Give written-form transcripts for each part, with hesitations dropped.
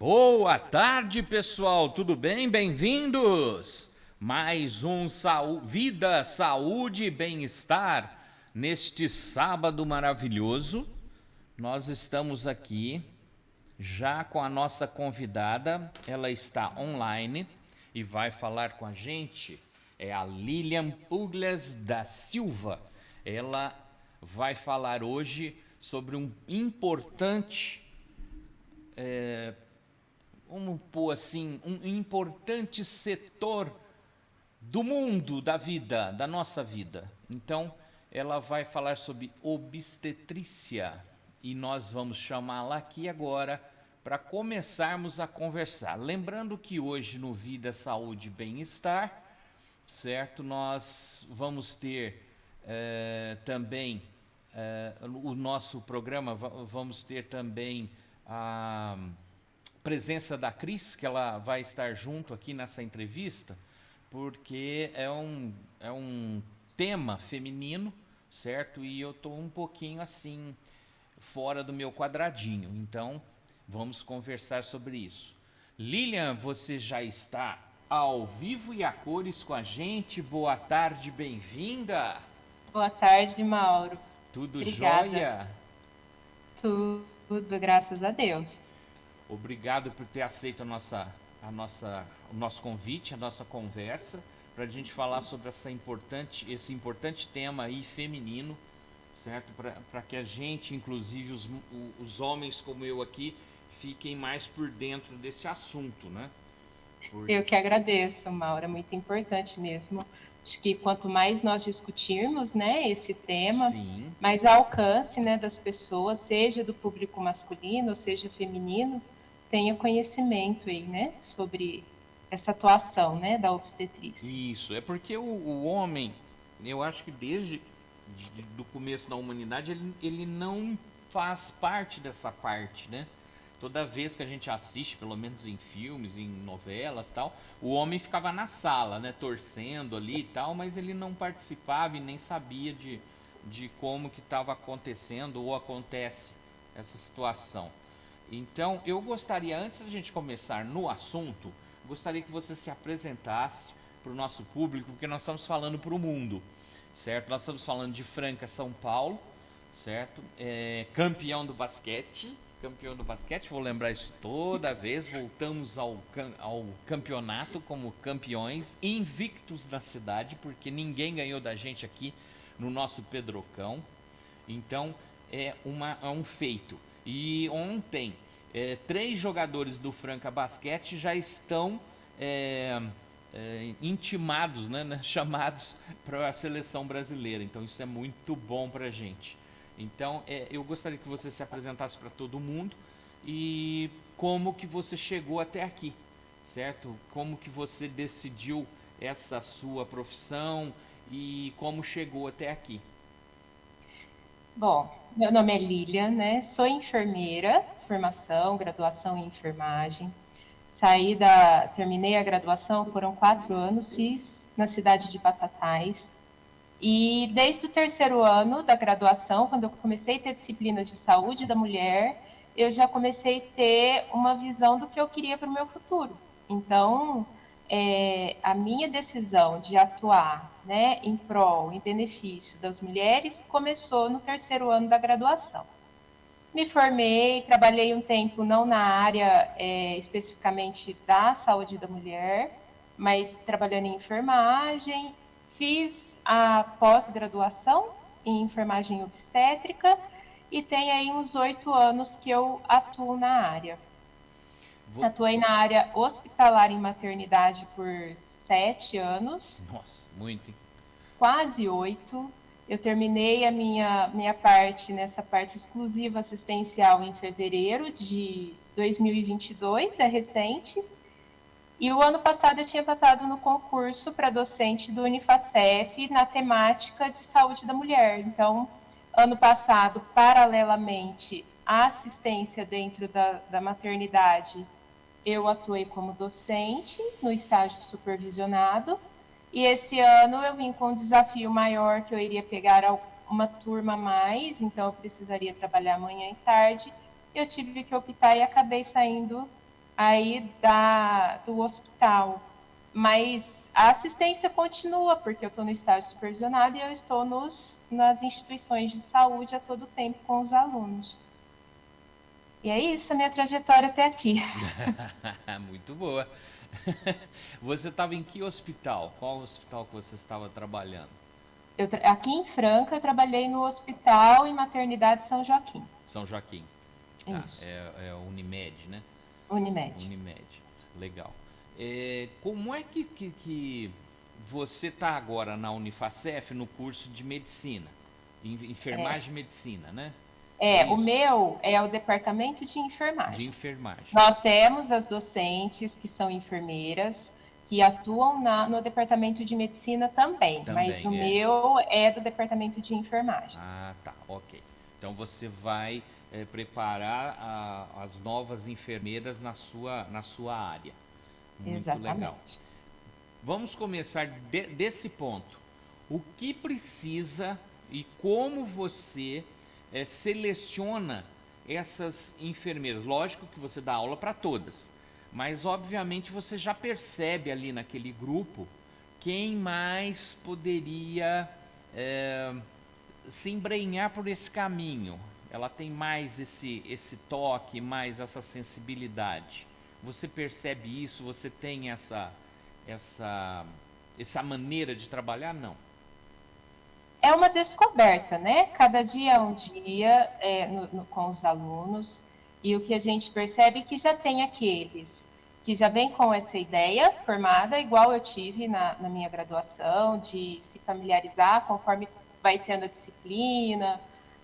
Boa tarde, pessoal, tudo bem? Bem-vindos! Mais um Vida, Saúde e Bem-Estar. Neste sábado maravilhoso, nós estamos aqui já com a nossa convidada. Ela está online e vai falar com a gente. É a Lilian Puglias da Silva. Ela vai falar hoje sobre um importante... vamos pôr assim, um importante setor do mundo, da vida, da nossa vida. Então, ela vai falar sobre obstetrícia e nós vamos chamá-la aqui agora para começarmos a conversar. Lembrando que hoje no Vida, Saúde e Bem-Estar, certo? Nós vamos ter também o nosso programa, vamos ter também a presença da Cris, que ela vai estar junto aqui nessa entrevista, porque é um tema feminino, certo? E eu estou um pouquinho assim, fora do meu quadradinho. Então, vamos conversar sobre isso. Lilian, você já está ao vivo e a cores com a gente. Boa tarde, bem-vinda. Boa tarde, Mauro. Tudo Obrigada. jóia? Tudo, graças a Deus. Obrigado por ter aceito o nosso convite, a nossa conversa, para a gente falar sobre esse importante tema aí feminino, certo? Para que a gente, inclusive os homens como eu aqui, fiquem mais por dentro desse assunto, né? Eu que agradeço, Mauro. É muito importante mesmo. Acho que quanto mais nós discutirmos, né, esse tema, Sim. mais alcance, né, das pessoas, seja do público masculino, ou seja feminino, tenha conhecimento aí, né, sobre essa atuação, né, da obstetrícia. Isso, é porque o homem, eu acho que do começo da humanidade, ele não faz parte dessa parte, né? Toda vez que a gente assiste, pelo menos em filmes, em novelas e tal, o homem ficava na sala, né, torcendo ali e tal, mas ele não participava e nem sabia de como que estava acontecendo ou acontece essa situação. Então, eu gostaria, antes da gente começar no assunto, gostaria que você se apresentasse para o nosso público, porque nós estamos falando para o mundo, certo? Nós estamos falando de Franca, São Paulo, certo? Campeão do basquete, vou lembrar isso toda vez. Voltamos ao campeonato como campeões, invictos na cidade, porque ninguém ganhou da gente aqui no nosso Pedrocão. Então, é um feito. E ontem, 3 jogadores do Franca Basquete já estão intimados, né, chamados para a seleção brasileira. Então isso é muito bom para a gente. Então eu gostaria que você se apresentasse para todo mundo e como que você chegou até aqui, certo? Como que você decidiu essa sua profissão e como chegou até aqui. Bom, meu nome é Lilian, né? Sou enfermeira, formação, graduação em enfermagem. Terminei a graduação, foram 4 anos, fiz na cidade de Batatais. E desde o terceiro ano da graduação, quando eu comecei a ter disciplinas de saúde da mulher, eu já comecei a ter uma visão do que eu queria para o meu futuro. Então, a minha decisão de atuar, né, em prol, em benefício das mulheres, começou no terceiro ano da graduação. Me formei, trabalhei um tempo não na área especificamente da saúde da mulher, mas trabalhando em enfermagem. Fiz a pós-graduação em enfermagem obstétrica e tem aí uns 8 anos que eu atuo na área. Atuei na área hospitalar em maternidade por 7 anos, Nossa, muito, hein? quase 8. Eu terminei a minha parte nessa parte exclusiva assistencial em fevereiro de 2022, é recente. E o ano passado eu tinha passado no concurso para docente do Unifacef na temática de saúde da mulher. Então, ano passado, paralelamente à assistência dentro da maternidade, eu atuei como docente no estágio supervisionado. E esse ano eu vim com um desafio maior, que eu iria pegar uma turma a mais, então eu precisaria trabalhar manhã e tarde. Eu tive que optar e acabei saindo aí do hospital. Mas a assistência continua, porque eu estou no estágio supervisionado e eu estou nas instituições de saúde a todo tempo com os alunos. E é isso, a minha trajetória até aqui. Muito boa. Você estava em que hospital? Qual hospital que você estava trabalhando? Aqui em Franca, eu trabalhei no Hospital e Maternidade São Joaquim. São Joaquim. Tá, Isso, é Unimed, né? Unimed. Unimed, legal. Como é que você está agora na Unifacef no curso de medicina? Enfermagem e medicina, né? É O isso? meu é o departamento de De enfermagem. enfermagem. Nós temos as docentes que são enfermeiras, que atuam no departamento de medicina também, mas o Também, é. meu é do departamento de enfermagem. Ah, tá, ok. Então você vai preparar as novas enfermeiras na sua área. Muito legal. Exatamente. Vamos começar desse ponto. O que precisa e como você seleciona essas enfermeiras? Lógico que você dá aula para todas, mas obviamente você já percebe ali naquele grupo quem mais poderia se embrenhar por esse caminho. Ela tem mais esse toque, mais essa sensibilidade. Você percebe isso? Você tem essa maneira de trabalhar? Não. É uma descoberta, né? Cada dia é um dia com os alunos, e o que a gente percebe é que já tem aqueles que já vem com essa ideia formada, igual eu tive na minha graduação, de se familiarizar conforme vai tendo a disciplina,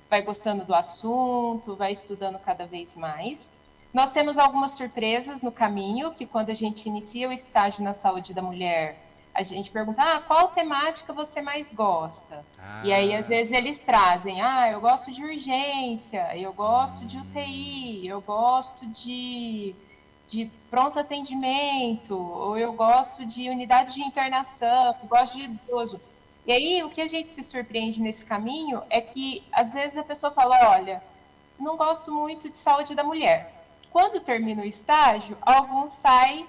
vai gostando do assunto, vai estudando cada vez mais. Nós temos algumas surpresas no caminho, que quando a gente inicia o estágio na saúde da mulher, a gente pergunta, qual temática você mais gosta? E aí, às vezes, eles trazem, eu gosto de urgência, eu gosto de UTI, eu gosto de pronto atendimento, ou eu gosto de unidade de internação, eu gosto de idoso. E aí, o que a gente se surpreende nesse caminho é que, às vezes, a pessoa fala, olha, não gosto muito de saúde da mulher. Quando termina o estágio, alguns saem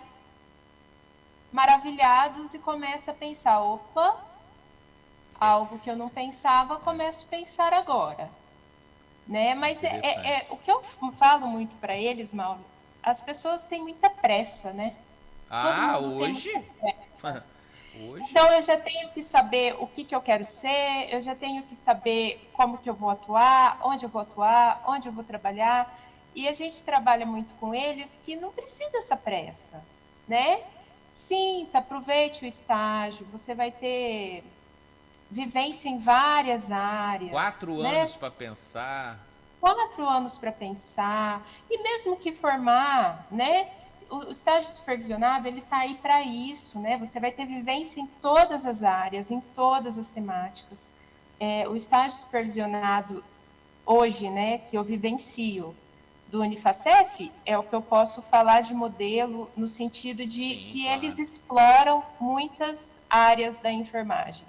maravilhados e começam a pensar, opa, algo que eu não pensava, começo a pensar agora. Né? Mas o que eu falo muito para eles, Mauro, as pessoas têm muita pressa, né? Todo mundo tem Hoje? muita pressa. Hoje? Então eu já tenho que saber o que eu quero ser, eu já tenho que saber como que eu vou atuar, onde eu vou trabalhar. E a gente trabalha muito com eles que não precisa essa pressa, né? Sinta, aproveite o estágio, você vai ter vivência em várias áreas, 4 né? anos para pensar. 4 anos para pensar, e mesmo que formar, né? O estágio supervisionado, ele está aí para isso, né? Você vai ter vivência em todas as áreas, em todas as temáticas. O estágio supervisionado, hoje, né, que eu vivencio do Unifacef, é o que eu posso falar de modelo no sentido de Sim, que claro. eles exploram muitas áreas da enfermagem.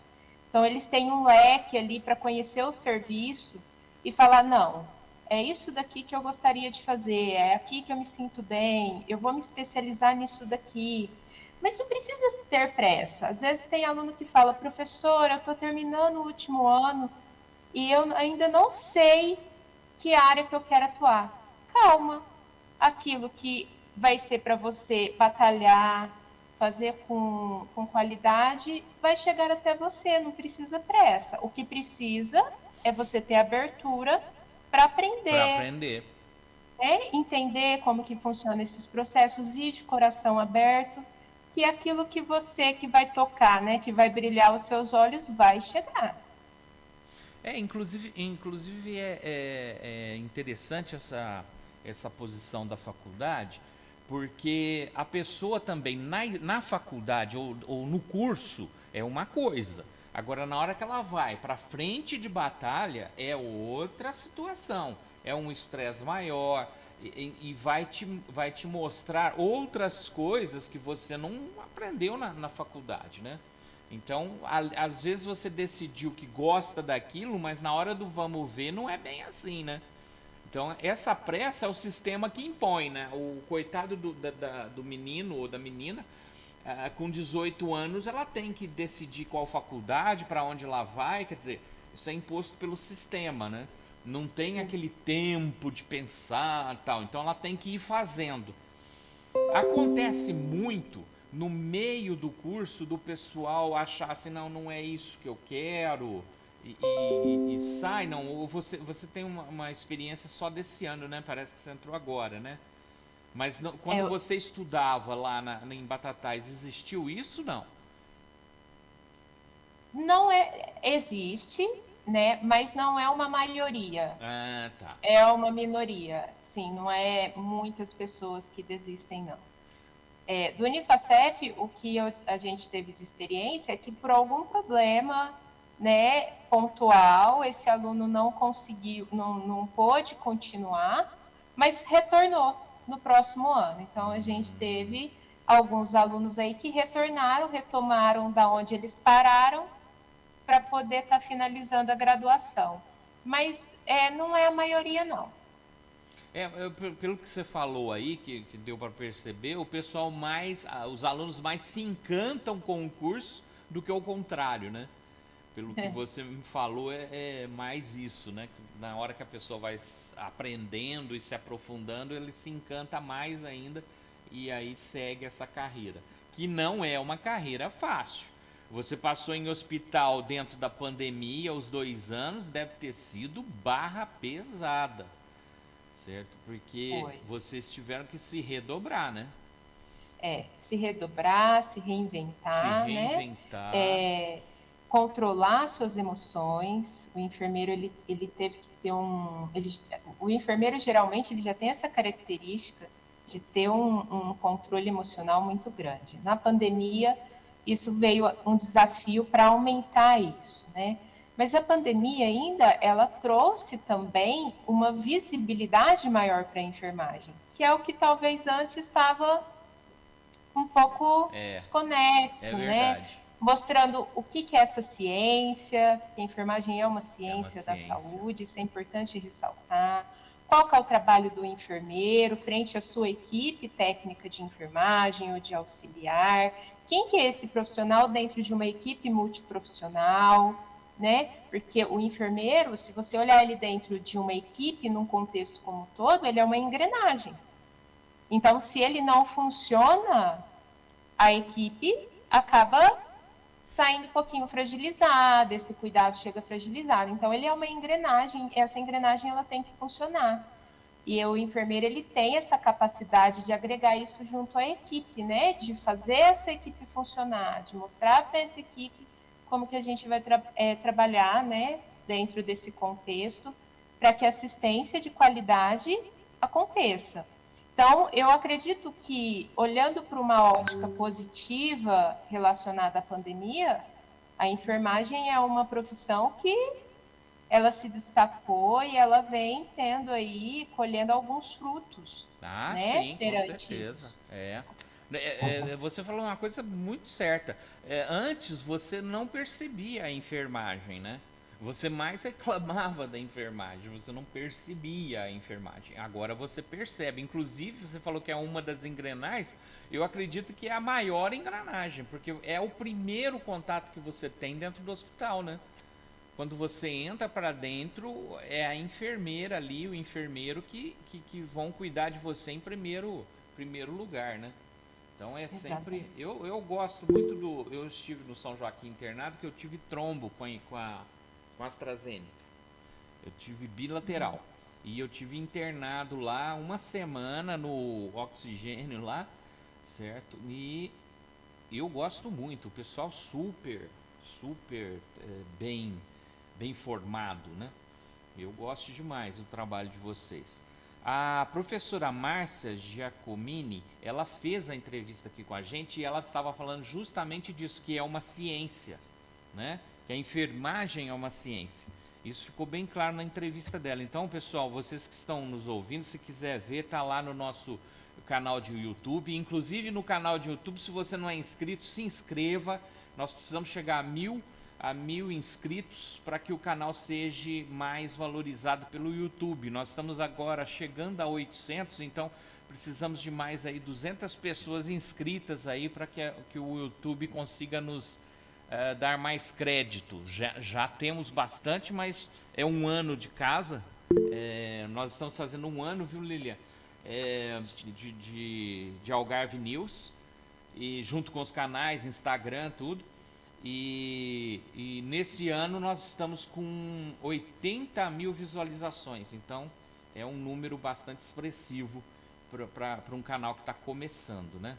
Então, eles têm um leque ali para conhecer o serviço e falar, não, é isso daqui que eu gostaria de fazer, é aqui que eu me sinto bem, eu vou me especializar nisso daqui. Mas não precisa ter pressa. Às vezes tem aluno que fala, professor, eu estou terminando o último ano e eu ainda não sei que área que eu quero atuar. Calma, aquilo que vai ser para você batalhar, fazer com qualidade, vai chegar até você, não precisa pressa. O que precisa é você ter abertura para Para aprender, aprender. entender como que funcionam esses processos, ir de coração aberto, que aquilo que você que vai tocar, né, que vai brilhar os seus olhos, vai chegar. Inclusive é interessante essa posição da faculdade, porque a pessoa também na faculdade ou no curso é uma coisa. Agora, na hora que ela vai para frente de batalha, é outra situação. É um estresse maior e vai te mostrar outras coisas que você não aprendeu na faculdade, né? Então, às vezes você decidiu que gosta daquilo, mas na hora do vamos ver não é bem assim, né? Então, essa pressa é o sistema que impõe, né? O coitado do menino ou da menina, com 18 anos, ela tem que decidir qual faculdade, para onde ela vai, quer dizer, isso é imposto pelo sistema, né? Não tem aquele tempo de pensar tal, então ela tem que ir fazendo. Acontece muito no meio do curso do pessoal achar assim, não, não é isso que eu quero, e sai, não, ou você tem uma experiência só desse ano, né? Parece que você entrou agora, né? Mas não, quando É, você estudava lá em Batatais, existiu isso, não? não é, existe, né? Mas não é uma maioria. Ah, tá. É uma minoria, sim, não é muitas pessoas que desistem, não. Do Unifacef, o que a gente teve de experiência é que por algum problema, né, pontual, esse aluno não conseguiu, não pôde continuar, mas retornou no próximo ano. Então, a gente teve alguns alunos aí que retornaram, retomaram da onde eles pararam para poder estar finalizando a graduação. Mas não é a maioria, não. Pelo que você falou aí, que deu para perceber, o pessoal mais, os alunos mais se encantam com o curso do que o contrário, né? Pelo que você me falou, é mais isso, né? Na hora que a pessoa vai aprendendo e se aprofundando, ele se encanta mais ainda e aí segue essa carreira. Que não é uma carreira fácil. Você passou em hospital dentro da pandemia, os 2 anos, deve ter sido barra pesada, certo? Porque Foi. vocês tiveram que se redobrar, né? Se redobrar, se Se reinventar, né? reinventar. Controlar suas emoções. O enfermeiro ele teve que ter o enfermeiro geralmente ele já tem essa característica de ter um controle emocional muito grande. Na pandemia isso veio um desafio para aumentar isso, né? Mas a pandemia ainda ela trouxe também uma visibilidade maior para a enfermagem, que é o que talvez antes estava um pouco É desconexo, né? verdade. Mostrando o que é essa ciência, que a enfermagem é uma É uma ciência da ciência. saúde, isso é importante ressaltar. Qual que é o trabalho do enfermeiro frente à sua equipe técnica de enfermagem ou de auxiliar? Quem que é esse profissional dentro de uma equipe multiprofissional, né? Porque o enfermeiro, se você olhar ele dentro de uma equipe, num contexto como um todo, ele é uma engrenagem. Então, se ele não funciona, a equipe acaba saindo um pouquinho fragilizada, esse cuidado chega fragilizado. Então, ele é uma engrenagem, essa engrenagem ela tem que funcionar. E o enfermeiro ele tem essa capacidade de agregar isso junto à equipe, né? De fazer essa equipe funcionar, de mostrar para essa equipe como que a gente vai trabalhar, né? Dentro desse contexto, para que a assistência de qualidade aconteça. Então, eu acredito que, olhando para uma ótica positiva relacionada à pandemia, a enfermagem é uma profissão que ela se destacou e ela vem tendo aí, colhendo alguns frutos, Ah, né, sim, com perante certeza. isso. Você falou uma coisa muito certa. Antes você não percebia a enfermagem, né? Você mais reclamava da enfermagem, você não percebia a enfermagem. Agora você percebe. Inclusive, você falou que é uma das engrenagens. Eu acredito que é a maior engrenagem, porque é o primeiro contato que você tem dentro do hospital, né? Quando você entra para dentro, é a enfermeira ali, o enfermeiro que vão cuidar de você em primeiro lugar, né? Então é sempre. Exatamente. Eu gosto muito do. Eu estive no São Joaquim internado, que eu tive trombo com a AstraZeneca. Eu tive bilateral. E eu tive internado lá uma semana no oxigênio lá, certo? E eu gosto muito. O pessoal super bem formado, né? Eu gosto demais do trabalho de vocês. A professora Márcia Giacomini, ela fez a entrevista aqui com a gente e ela estava falando justamente disso, que é uma ciência, né? Que a enfermagem é uma ciência. Isso ficou bem claro na entrevista dela. Então, pessoal, vocês que estão nos ouvindo, se quiser ver, tá lá no nosso canal de YouTube. Inclusive no canal de YouTube, se você não é inscrito, se inscreva. Nós precisamos chegar a 1000 a 1.000 inscritos para que o canal seja mais valorizado pelo YouTube. Nós estamos agora chegando a 800, então precisamos de mais aí 200 pessoas inscritas aí para que o YouTube consiga nos dar mais crédito. Já temos bastante, mas é um ano de casa. Nós estamos fazendo um ano, viu, Lilian? De Algarve News, e junto com os canais, Instagram, tudo. E nesse ano nós estamos com 80.000 visualizações, então é um número bastante expressivo para um canal que está começando, né?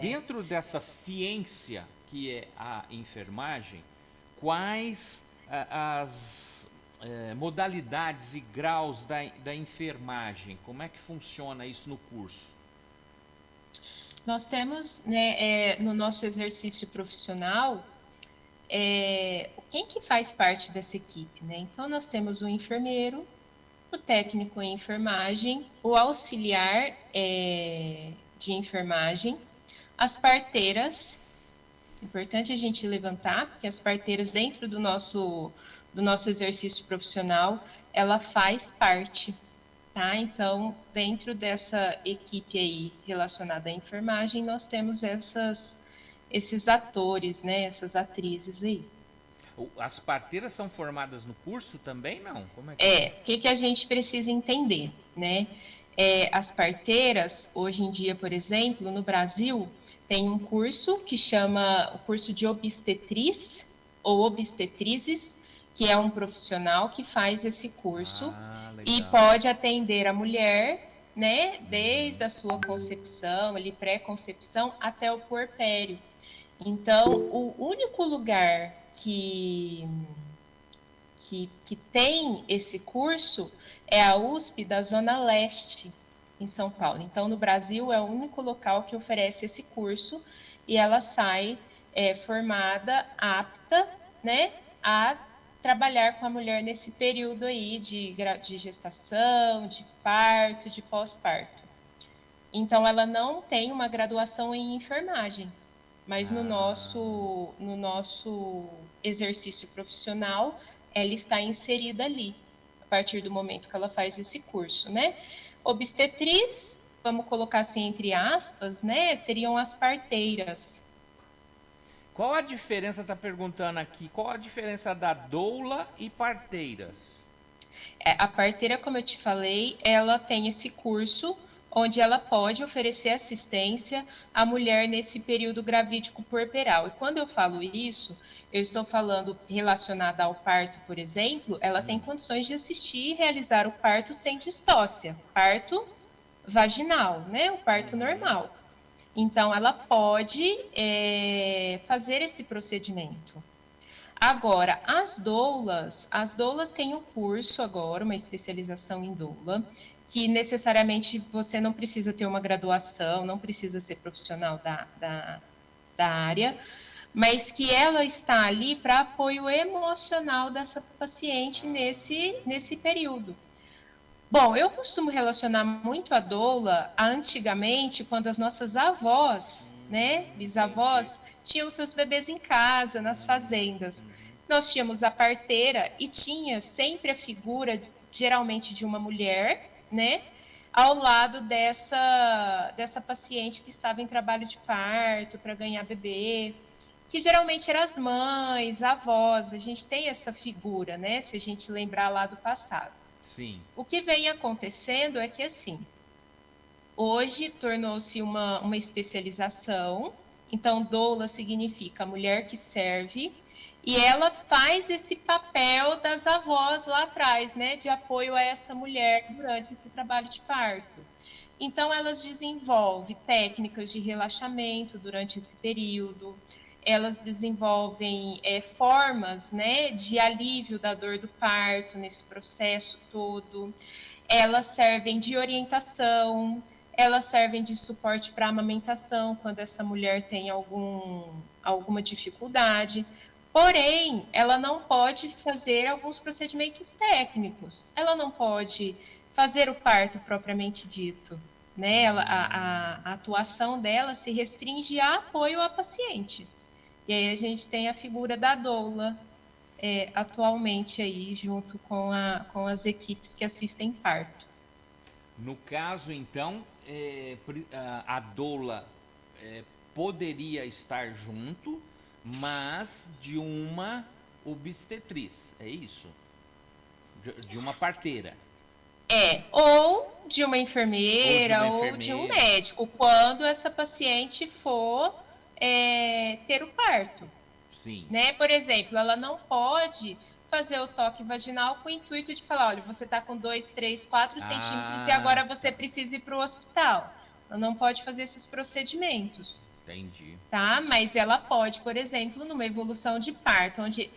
Dentro dessa ciência que é a enfermagem, quais as modalidades e graus da enfermagem? Como é que funciona isso no curso? Nós temos, né, no nosso exercício profissional, quem que faz parte dessa equipe, né? Então, nós temos o enfermeiro, o técnico em enfermagem, o auxiliar de enfermagem, as parteiras. Importante a gente levantar, porque as parteiras dentro do nosso exercício profissional, ela faz parte. Tá? Então, dentro dessa equipe aí relacionada à enfermagem, nós temos esses atores, né? Essas atrizes aí. As parteiras são formadas no curso também, não? Como é o que a gente precisa entender, né? As parteiras, hoje em dia, por exemplo, no Brasil, tem um curso que chama o curso de obstetriz ou obstetrizes, que é um profissional que faz esse curso e pode atender a mulher, né, desde a sua concepção, ali pré-concepção, até o puerpério. Então, o único lugar que tem esse curso é a USP da Zona Leste, em São Paulo. Então, no Brasil, é o único local que oferece esse curso e ela sai formada, apta, né, a trabalhar com a mulher nesse período aí de gestação, de parto, de pós-parto. Então, ela não tem uma graduação em enfermagem, mas no nosso exercício profissional, ela está inserida ali, a partir do momento que ela faz esse curso, né? Obstetriz, vamos colocar assim entre aspas, né? Seriam as parteiras. Qual a diferença, está perguntando aqui, qual a diferença da doula e parteiras? A parteira, como eu te falei, ela tem esse curso onde ela pode oferecer assistência à mulher nesse período gravídico puerperal. E quando eu falo isso, eu estou falando relacionada ao parto, por exemplo, ela tem condições de assistir e realizar o parto sem distócia, parto vaginal, né? O parto normal. Então, ela pode fazer esse procedimento. Agora, as doulas têm um curso agora, uma especialização em doula, que necessariamente você não precisa ter uma graduação, não precisa ser profissional da área, mas que ela está ali para apoio emocional dessa paciente nesse período. Bom, eu costumo relacionar muito a doula a antigamente, quando as nossas avós, né, bisavós, tinham seus bebês em casa, nas fazendas. Nós tínhamos a parteira e tinha sempre a figura, geralmente de uma mulher, né, ao lado dessa paciente que estava em trabalho de parto para ganhar bebê, que geralmente eram as mães, avós. A gente tem essa figura, né, se a gente lembrar lá do passado. Sim. O que vem acontecendo é que, assim, hoje tornou-se uma especialização. Então, doula significa mulher que serve, e ela faz esse papel das avós lá atrás, né, de apoio a essa mulher durante esse trabalho de parto. Então, elas desenvolvem técnicas de relaxamento durante esse período, elas desenvolvem formas, né, de alívio da dor do parto nesse processo todo. Elas servem de orientação, elas servem de suporte para a amamentação, quando essa mulher tem alguma dificuldade. Porém, ela não pode fazer alguns procedimentos técnicos. Ela não pode fazer o parto propriamente dito, né? A atuação dela se restringe a apoio à paciente. E aí a gente tem a figura da doula atualmente aí, junto com as equipes que assistem parto. No caso, então, a doula poderia estar junto, mas de uma obstetriz, é isso? De uma parteira. Ou de uma enfermeira Ou ou de um médico, quando essa paciente for ter o parto. Sim. Né? Por exemplo, ela não pode fazer o toque vaginal com o intuito de falar, olha, você está com 2, 3, 4 centímetros e agora você precisa ir para o hospital. Ela não pode fazer esses procedimentos. Entendi. Tá? Mas ela pode, por exemplo, numa evolução de parto, onde,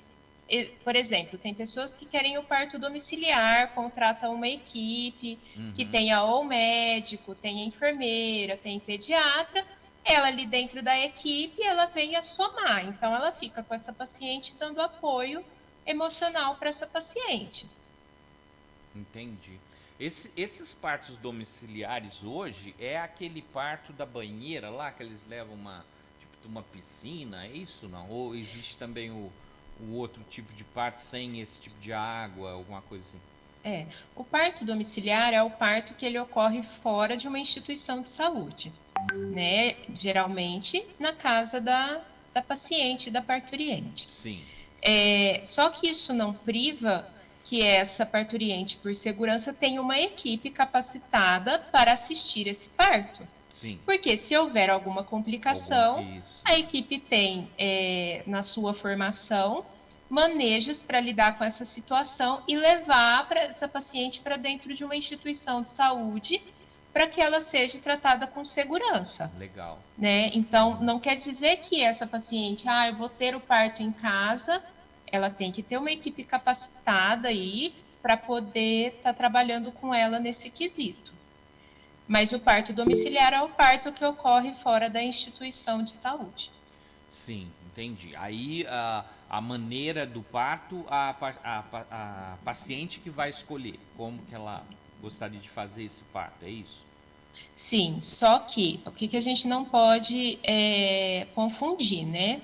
por exemplo, tem pessoas que querem o parto domiciliar, contratam uma equipe que tenha ou médico, tenha enfermeira, tem pediatra, ela ali dentro da equipe, ela vem a somar. Então, ela fica com essa paciente dando apoio emocional para essa paciente. Entendi. Esses partos domiciliares hoje é aquele parto da banheira lá, que eles levam uma piscina, é isso não? Ou existe também o outro tipo de parto sem esse tipo de água, alguma coisa assim? O parto domiciliar é o parto que ele ocorre fora de uma instituição de saúde, né? Geralmente na casa da paciente, da parturiente. Sim. Só que isso não priva que essa parturiente, por segurança, tenha uma equipe capacitada para assistir esse parto. Sim. Porque se houver alguma complicação, a equipe tem na sua formação manejos para lidar com essa situação e levar essa paciente para dentro de uma instituição de saúde para que ela seja tratada com segurança. Legal. Né? Então, não quer dizer que essa paciente, eu vou ter o parto em casa, ela tem que ter uma equipe capacitada aí para poder estar trabalhando com ela nesse quesito. Mas o parto domiciliar é o parto que ocorre fora da instituição de saúde. Sim, entendi. Aí a maneira do parto, a paciente que vai escolher como que ela gostaria de fazer esse parto, é isso? Sim, só que o que a gente não pode confundir, né?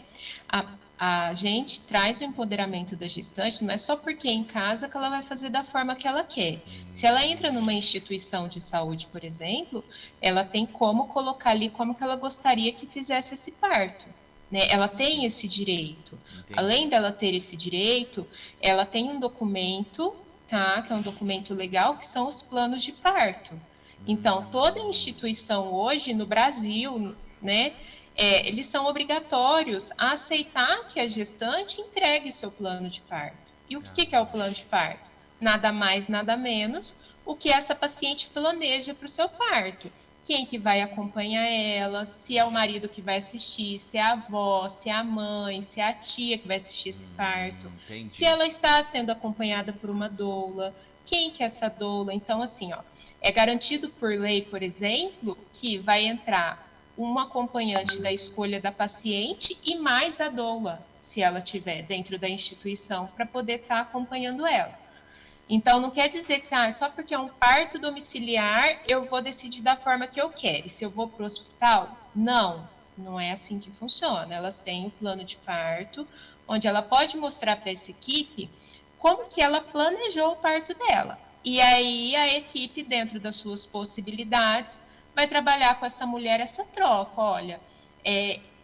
A gente traz o empoderamento da gestante, não é só porque é em casa que ela vai fazer da forma que ela quer. Se ela entra numa instituição de saúde, por exemplo, ela tem como colocar ali como que ela gostaria que fizesse esse parto. Né? Ela tem esse direito. Entendi. Além dela ter esse direito, ela tem um documento, tá? Que é um documento legal, que são os planos de parto. Então, toda instituição hoje no Brasil, né, eles são obrigatórios a aceitar que a gestante entregue seu plano de parto. E o que é o plano de parto? Nada mais, nada menos o que essa paciente planeja para o seu parto. Quem que vai acompanhar ela, se é o marido que vai assistir, se é a avó, se é a mãe, se é a tia que vai assistir esse parto, se ela está sendo acompanhada por uma doula, quem que é essa doula. Então, assim, é garantido por lei, por exemplo, que vai entrar um acompanhante da escolha da paciente e mais a doula, se ela tiver dentro da instituição, para poder estar acompanhando ela. Então, não quer dizer que só porque é um parto domiciliar, eu vou decidir da forma que eu quero. E se eu vou para o hospital? Não, não é assim que funciona. Elas têm um plano de parto, onde ela pode mostrar para essa equipe como que ela planejou o parto dela. E aí a equipe, dentro das suas possibilidades, vai trabalhar com essa mulher essa troca. Olha,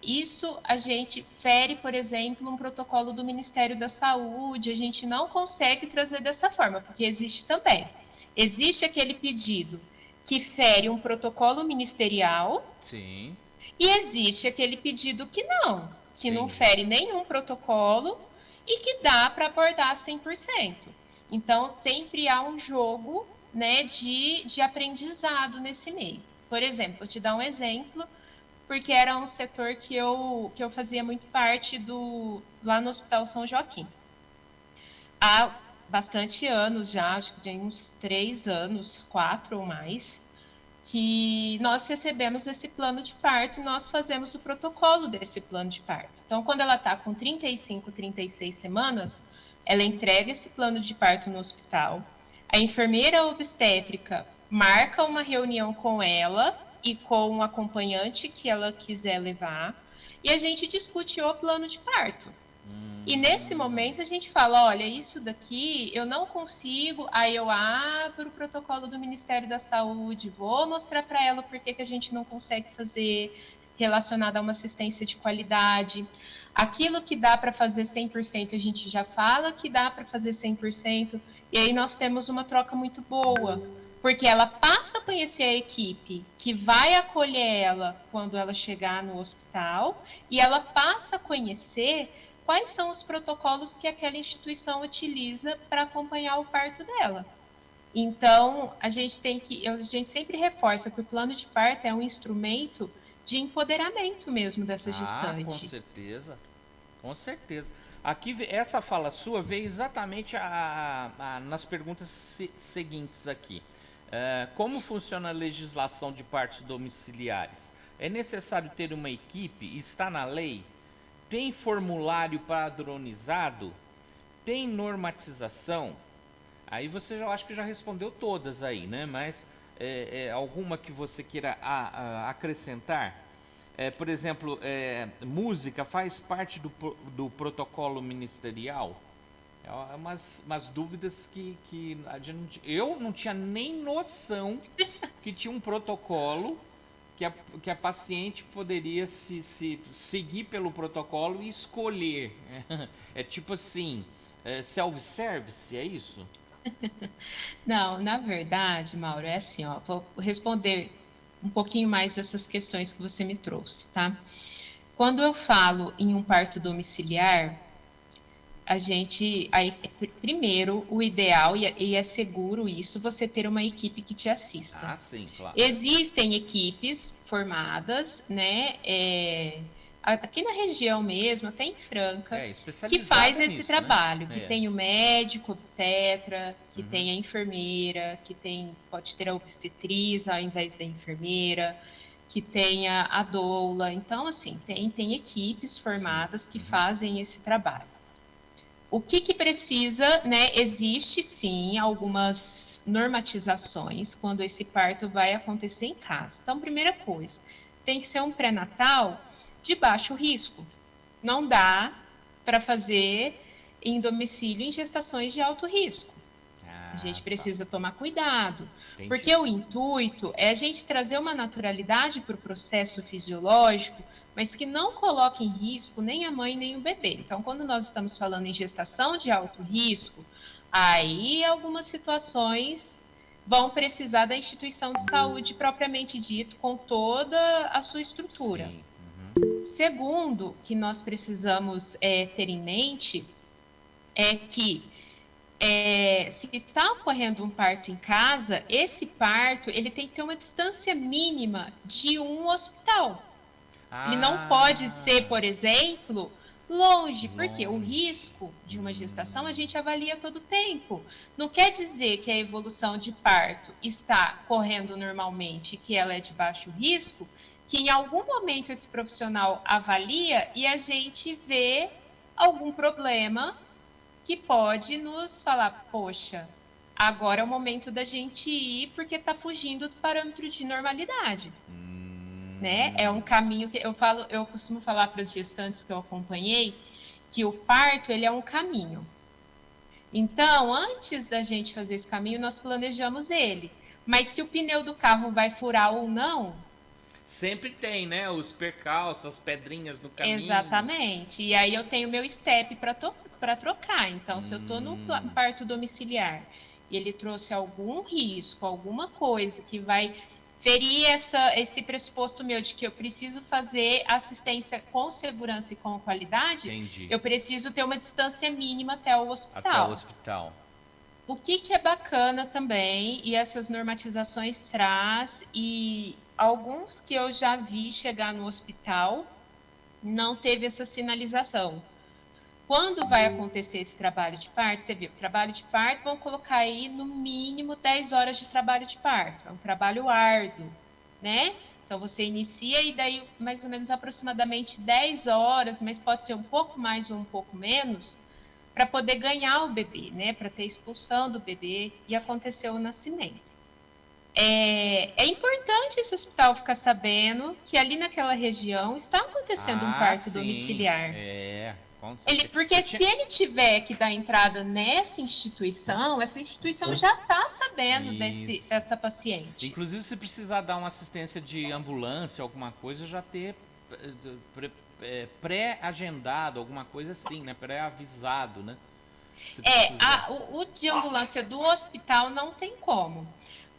isso a gente fere, por exemplo, um protocolo do Ministério da Saúde, a gente não consegue trazer dessa forma, porque existe também. Existe aquele pedido que fere um protocolo ministerial. Sim. E existe aquele pedido que não fere nenhum protocolo e que dá para abordar 100%. Então, sempre há um jogo, né, de aprendizado nesse meio. Por exemplo, vou te dar um exemplo, porque era um setor que eu fazia muito parte lá no Hospital São Joaquim. Há bastante anos já, acho que tem uns 3 anos, 4 ou mais, que nós recebemos esse plano de parto e nós fazemos o protocolo desse plano de parto. Então, quando ela está com 35, 36 semanas, ela entrega esse plano de parto no hospital. A enfermeira obstétrica marca uma reunião com ela e com o acompanhante que ela quiser levar. e a gente discute o plano de parto. E nesse momento a gente fala, olha, isso daqui eu não consigo, aí eu abro o protocolo do Ministério da Saúde, vou mostrar para ela por que a gente não consegue fazer relacionado a uma assistência de qualidade. Aquilo que dá para fazer 100%, a gente já fala que dá para fazer 100%, e aí nós temos uma troca muito boa, porque ela passa a conhecer a equipe que vai acolher ela quando ela chegar no hospital, e ela passa a conhecer quais são os protocolos que aquela instituição utiliza para acompanhar o parto dela. Então, a gente sempre reforça que o plano de parto é um instrumento de empoderamento mesmo dessa gestante. Com certeza, com certeza. Aqui, essa fala sua veio exatamente nas perguntas seguintes aqui. Como funciona a legislação de partos domiciliares? É necessário ter uma equipe? Está na lei? Tem formulário padronizado? Tem normatização? Aí você acho que já respondeu todas aí, né? Mas alguma que você queira acrescentar? Por exemplo, música faz parte do protocolo ministerial? Umas dúvidas que eu não tinha nem noção que tinha um protocolo que a paciente poderia se seguir pelo protocolo e escolher. É tipo assim, self-service, é isso? Não, na verdade, Mauro, é assim, ó, vou responder um pouquinho mais dessas questões que você me trouxe, tá? Quando eu falo em um parto domiciliar, primeiro, o ideal, e é seguro isso, você ter uma equipe que te assista. Sim, claro. Existem equipes formadas, né, aqui na região mesmo, até em Franca, que faz esse trabalho, né? Que tem o médico, obstetra, que tem a enfermeira, pode ter a obstetriz ao invés da enfermeira, que tenha a doula. Então, assim, tem equipes formadas que fazem esse trabalho. O que precisa, né? Existe sim algumas normatizações quando esse parto vai acontecer em casa. Então, primeira coisa, tem que ser um pré-natal de baixo risco. Não dá para fazer em domicílio em gestações de alto risco. A gente precisa tomar cuidado, porque o intuito é a gente trazer uma naturalidade para o processo fisiológico, mas que não coloque em risco nem a mãe nem o bebê. Então, quando nós estamos falando em gestação de alto risco, aí algumas situações vão precisar da instituição de saúde propriamente dito, com toda a sua estrutura. Segundo, que nós precisamos ter em mente é que se está ocorrendo um parto em casa, esse parto ele tem que ter uma distância mínima de um hospital. Ele não pode ser, por exemplo, longe, porque o risco de uma gestação a gente avalia todo o tempo. Não quer dizer que a evolução de parto está correndo normalmente, que ela é de baixo risco, que em algum momento esse profissional avalia e a gente vê algum problema que pode nos falar, poxa, agora é o momento da gente ir porque está fugindo do parâmetro de normalidade. Né? É um caminho que eu costumo falar para as gestantes que eu acompanhei, que o parto ele é um caminho. Então, antes da gente fazer esse caminho, nós planejamos ele. Mas se o pneu do carro vai furar ou não... Sempre tem, né? Os percalços, as pedrinhas no caminho. Exatamente. E aí eu tenho meu step para trocar. Então, se eu estou no parto domiciliar e ele trouxe algum risco, alguma coisa que vai ferir esse pressuposto meu de que eu preciso fazer assistência com segurança e com qualidade, Entendi. Eu preciso ter uma distância mínima até o hospital. Até o hospital. O que é bacana também, e essas normatizações traz, e alguns que eu já vi chegar no hospital, não teve essa sinalização. Quando vai acontecer esse trabalho de parto, você viu, trabalho de parto, vão colocar aí no mínimo 10 horas de trabalho de parto. É um trabalho árduo, né? Então, você inicia e daí mais ou menos aproximadamente 10 horas, mas pode ser um pouco mais ou um pouco menos, para poder ganhar o bebê, né? Para ter expulsão do bebê e acontecer o nascimento. É importante esse hospital ficar sabendo que ali naquela região está acontecendo um parto Sim. domiciliar. Com certeza. Porque se ele tiver que dar entrada nessa instituição, essa instituição já está sabendo dessa paciente. Inclusive, se precisar dar uma assistência de ambulância, alguma coisa, já ter pré-agendado, alguma coisa assim, né? Pré-avisado, né? O de ambulância do hospital não tem como.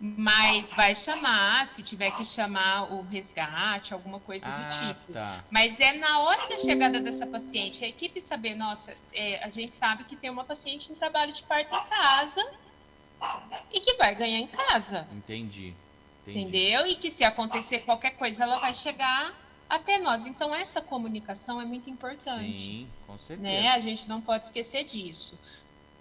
Mas vai chamar, se tiver que chamar o resgate, alguma coisa do tipo. Tá. Mas é na hora da chegada dessa paciente, a equipe saber, nossa, a gente sabe que tem uma paciente em trabalho de parto em casa e que vai ganhar em casa. Entendi. Entendeu? E que se acontecer qualquer coisa, ela vai chegar até nós. Então, essa comunicação é muito importante. Sim, com certeza. Né? A gente não pode esquecer disso.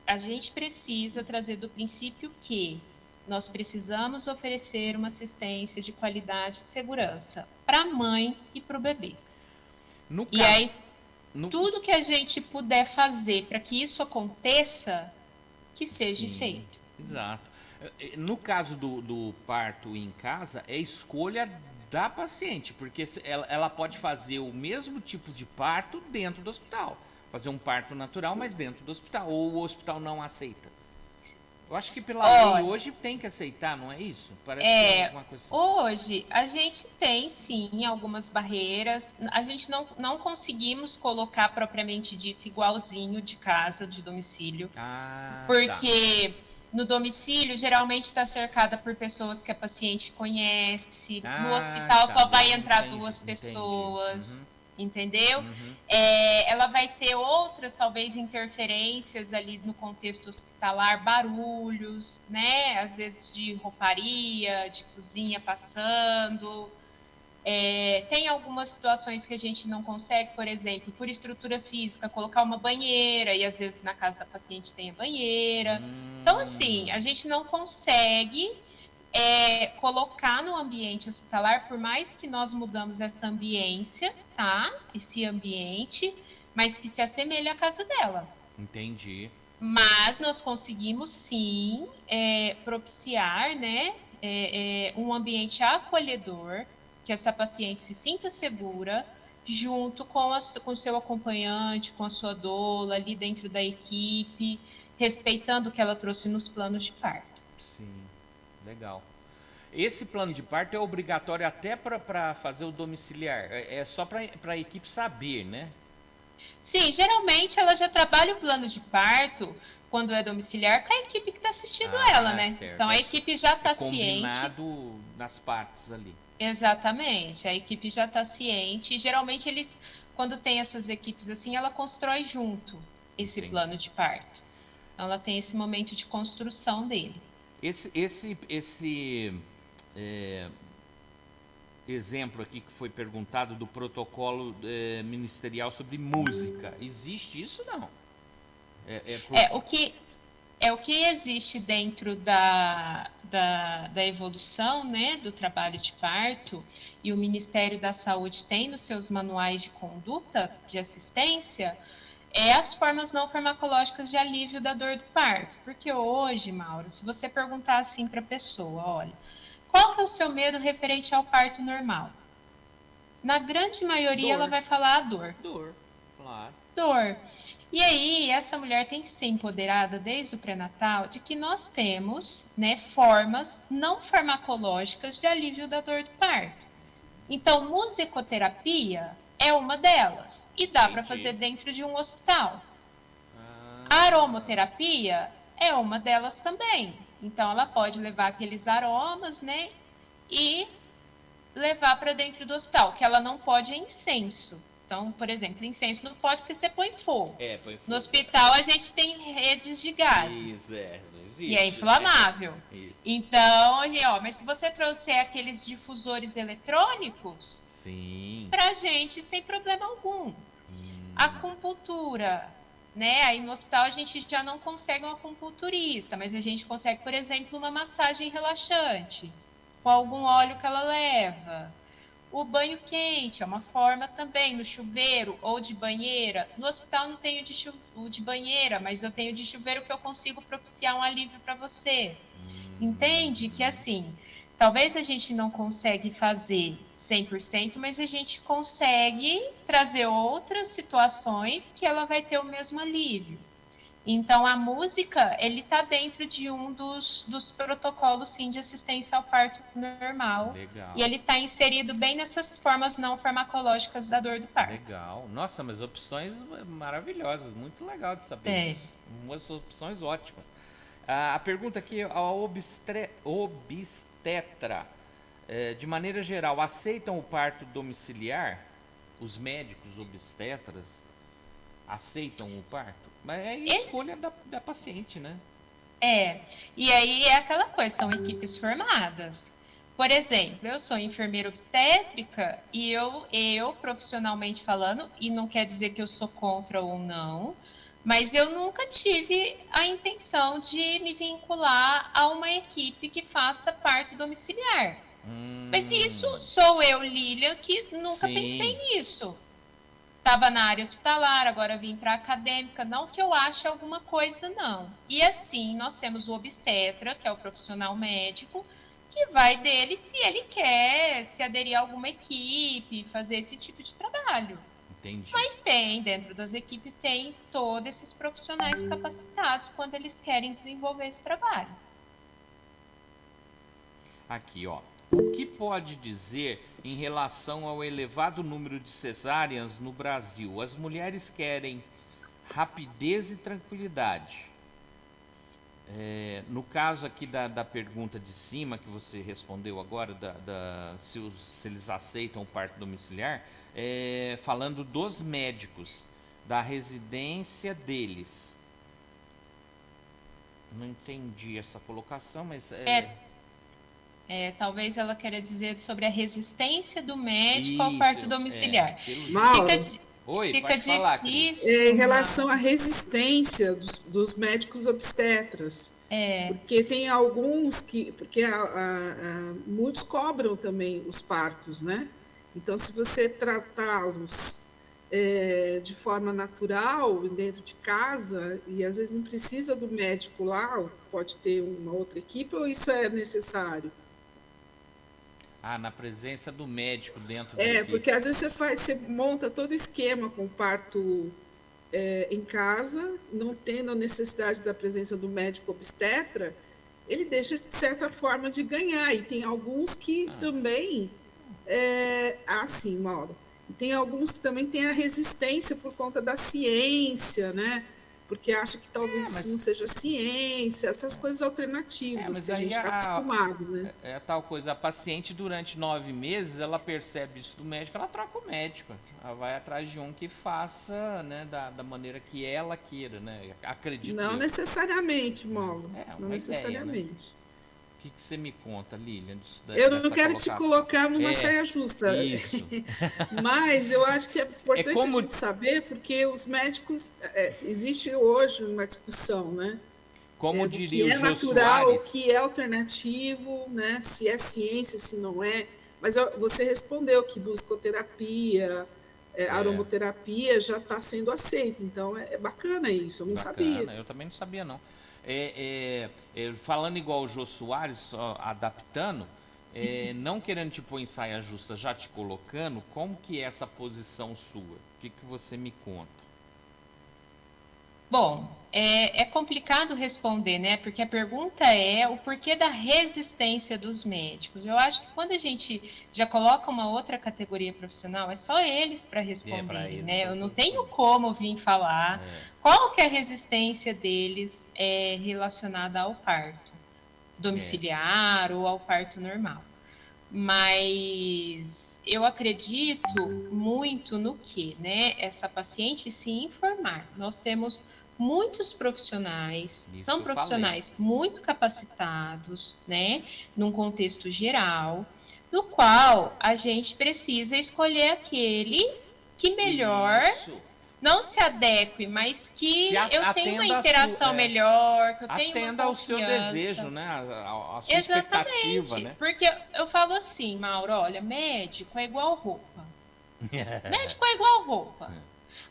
A gente precisa trazer do princípio que nós precisamos oferecer uma assistência de qualidade e segurança para a mãe e para o bebê. Tudo que a gente puder fazer para que isso aconteça, que seja feito. Exato. No caso do parto em casa, é escolha da paciente, porque ela pode fazer o mesmo tipo de parto dentro do hospital. Fazer um parto natural, mas dentro do hospital. Ou o hospital não aceita? Eu acho que pela lei hoje tem que aceitar, não é isso? Parece que é alguma coisa assim. Hoje a gente tem sim algumas barreiras. A gente não conseguimos colocar propriamente dito igualzinho de casa, de domicílio. Porque no domicílio geralmente está cercada por pessoas que a paciente conhece. No hospital só vai entrar duas pessoas. Entendeu? Ela vai ter outras, talvez, interferências ali no contexto hospitalar, barulhos, né? Às vezes de rouparia, de cozinha passando. Tem algumas situações que a gente não consegue, por exemplo, por estrutura física, colocar uma banheira, e às vezes na casa da paciente tem a banheira. Então, assim, a gente não consegue colocar no ambiente hospitalar, por mais que nós mudamos essa ambiência, tá? Esse ambiente, mas que se assemelhe à casa dela. Entendi. Mas nós conseguimos sim propiciar, né, um ambiente acolhedor, que essa paciente se sinta segura, junto com o seu acompanhante, com a sua doula, ali dentro da equipe, respeitando o que ela trouxe nos planos de parto. Sim, legal. Esse plano de parto é obrigatório até para fazer o domiciliar? É só para a equipe saber, né? Sim, geralmente ela já trabalha o plano de parto, quando é domiciliar, com a equipe que está assistindo ela, né? Certo. Então a equipe já está ciente. Combinado nas partes ali. Exatamente, a equipe já está ciente. E geralmente eles, quando tem essas equipes assim, ela constrói junto esse plano de parto. Então ela tem esse momento de construção dele. Esse exemplo aqui que foi perguntado do protocolo ministerial sobre música, existe isso não? O que existe dentro da evolução, né, do trabalho de parto, e o Ministério da Saúde tem nos seus manuais de conduta de assistência, as formas não farmacológicas de alívio da dor do parto. Porque hoje, Mauro, se você perguntar assim para a pessoa, olha, qual que é o seu medo referente ao parto normal? Na grande maioria, ela vai falar a dor. Dor, claro. Dor. E aí, essa mulher tem que ser empoderada desde o pré-natal de que nós temos, né, formas não farmacológicas de alívio da dor do parto. Então, musicoterapia é uma delas. E dá para fazer dentro de um hospital. A aromoterapia é uma delas também. Então, ela pode levar aqueles aromas, né, e levar para dentro do hospital. O que ela não pode é incenso. Então, por exemplo, incenso não pode porque você põe fogo. Põe fogo. No hospital, a gente tem redes de gases. Isso, não existe. E é inflamável. Isso. Então, mas se você trouxer aqueles difusores eletrônicos, sim, pra gente sem problema algum. Acupuntura, né? Aí no hospital a gente já não consegue um acupunturista, mas a gente consegue, por exemplo, uma massagem relaxante, com algum óleo que ela leva. O banho quente é uma forma também, no chuveiro ou de banheira. No hospital não tenho de banheira, mas eu tenho de chuveiro que eu consigo propiciar um alívio para você. Entende? Que assim, talvez a gente não consegue fazer 100%, mas a gente consegue trazer outras situações que ela vai ter o mesmo alívio. Então, a música, ele está dentro de um dos protocolos, sim, de assistência ao parto normal. Legal. E ele está inserido bem nessas formas não farmacológicas da dor do parto. Legal. Nossa, mas opções maravilhosas. Muito legal de saber É. disso. Umas opções ótimas. A pergunta aqui, a obstetra, de maneira geral, aceitam o parto domiciliar? Os médicos obstetras aceitam o parto? Mas é escolha da paciente, né? E aí é aquela coisa, são equipes formadas. Por exemplo, eu sou enfermeira obstétrica e eu profissionalmente falando, e não quer dizer que eu sou contra ou não, mas eu nunca tive a intenção de me vincular a uma equipe que faça parto domiciliar. Mas isso sou eu, Lilian, que nunca Sim. pensei nisso. Estava na área hospitalar, agora vim para a acadêmica, não que eu ache alguma coisa, não. E assim, nós temos o obstetra, que é o profissional médico, que vai dele se ele quer se aderir a alguma equipe, fazer esse tipo de trabalho. Entendi. Mas dentro das equipes, tem todos esses profissionais capacitados quando eles querem desenvolver esse trabalho. Aqui, ó. O que pode dizer em relação ao elevado número de cesáreas no Brasil? As mulheres querem rapidez e tranquilidade. No caso aqui da pergunta de cima, que você respondeu agora, se eles aceitam o parto domiciliar, falando dos médicos, da residência deles. Não entendi essa colocação, mas... Talvez ela queira dizer sobre a resistência do médico ao parto domiciliar. Oi, fica pode falar, difícil. Cris. Em relação à resistência dos médicos obstetras. Porque tem alguns que... Porque muitos cobram também os partos, né? Então, se você tratá-los de forma natural, dentro de casa, e às vezes não precisa do médico lá, pode ter uma outra equipe, ou isso é necessário? Na presença do médico dentro da equipe. Porque às vezes você monta todo o esquema com parto em casa, não tendo a necessidade da presença do médico obstetra, ele deixa, de certa forma, de ganhar. E tem alguns que também... Assim, Mauro. E tem alguns que também têm a resistência por conta da ciência, né? Porque acha que talvez isso não seja ciência, essas coisas alternativas que a gente está acostumado, né? É tal coisa, a paciente durante 9 meses, ela percebe isso do médico, ela troca o médico. Ela vai atrás de um que faça, né, da maneira que ela queira, né? Acredito. Não necessariamente, Mauro. Não necessariamente. Ideia, né? O que você me conta, Lilian? Eu não quero te colocar numa saia justa. Isso. Mas eu acho que é importante a gente saber, porque os médicos... existe hoje uma discussão, né? Como diria o Jô natural, Soares. o que é alternativo, né? Se é ciência, se não é. Mas você respondeu que musicoterapia, aromoterapia já está sendo aceita. Então, é bacana isso, eu não sabia. Eu também não sabia, não. Falando igual o Jô Soares, só adaptando, não querendo te pôr em saia justa, já te colocando, como que é essa posição sua? O que você me conta? Bom, é complicado responder, né? Porque a pergunta é o porquê da resistência dos médicos. Eu acho que quando a gente já coloca uma outra categoria profissional, é só eles para responder, né? Eu não tenho como vir falar qual que é a resistência deles relacionada ao parto domiciliar ou ao parto normal. Mas eu acredito muito no que, né? Essa paciente se informar. Nós temos muitos profissionais, são profissionais muito capacitados, né? Num contexto geral, no qual a gente precisa escolher aquele que melhor não se adeque, mas que eu tenha uma interação melhor, que eu tenha atenda ao seu desejo, né? A sua expectativa, né? Porque eu falo assim, Mauro, olha, médico é igual roupa. Médico é igual roupa.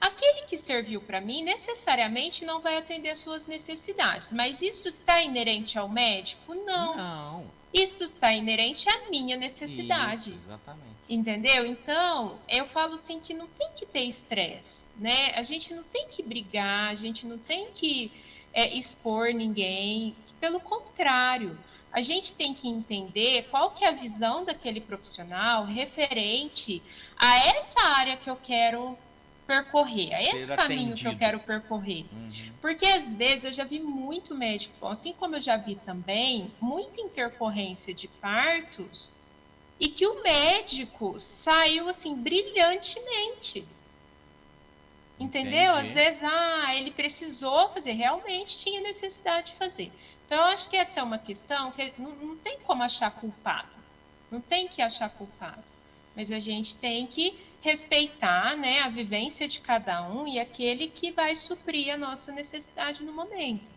Aquele que serviu para mim necessariamente não vai atender às suas necessidades, mas isso está inerente ao médico? Não. Isso está inerente à minha necessidade. Isso, exatamente. Entendeu? Então, eu falo assim que não tem que ter estresse, né? A gente não tem que brigar, a gente não tem que expor ninguém. Pelo contrário, a gente tem que entender qual que é a visão daquele profissional referente a essa área que eu quero percorrer, a esse caminho que eu quero percorrer. Porque às vezes eu já vi muito médico, assim como eu já vi também muita intercorrência de partos, e que o médico saiu assim brilhantemente. Entendeu? Às vezes, ele precisou fazer, realmente tinha necessidade de fazer. Então, eu acho que essa é uma questão que não tem como achar culpado. Não tem que achar culpado. Mas a gente tem que respeitar, né, a vivência de cada um e aquele que vai suprir a nossa necessidade no momento.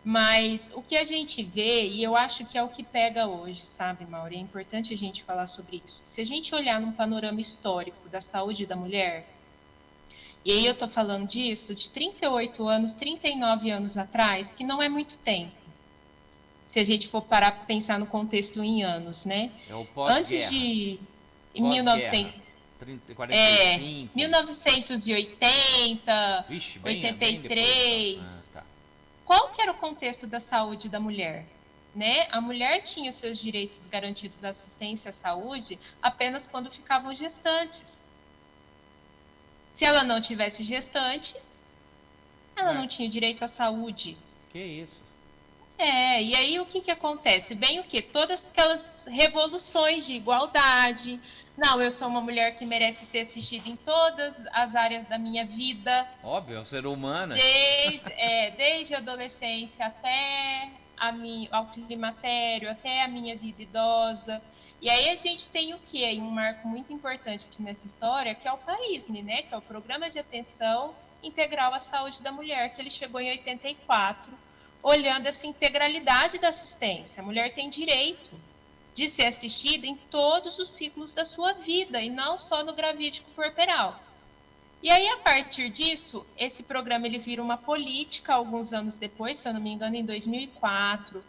Mas o que a gente vê, e eu acho que é o que pega hoje, sabe, Mauro? É importante a gente falar sobre isso. Se a gente olhar num panorama histórico da saúde da mulher, e aí eu tô falando disso de 38 anos, 39 anos atrás, que não é muito tempo. Se a gente for parar para pensar no contexto em anos, né? É o pós-guerra. Antes de 1980, Vixe, 83. Tá. Qual que era o contexto da saúde da mulher? Né? A mulher tinha seus direitos garantidos à assistência à saúde apenas quando ficavam gestantes. Se ela não tivesse gestante, ela não tinha direito à saúde. Que isso? E aí o que acontece? Vem o quê? Todas aquelas revoluções de igualdade. Não, eu sou uma mulher que merece ser assistida em todas as áreas da minha vida. Óbvio, é um ser humano. Desde a adolescência até ao climatério, até a minha vida idosa. E aí a gente tem o quê? Um marco muito importante nessa história, que é o PAISME, né? Que é o Programa de Atenção Integral à Saúde da Mulher, que ele chegou em 84, olhando essa integralidade da assistência. A mulher tem direito de ser assistida em todos os ciclos da sua vida, e não só no gravídico puerperal. E aí, a partir disso, esse programa ele vira uma política alguns anos depois, se eu não me engano, em 2004.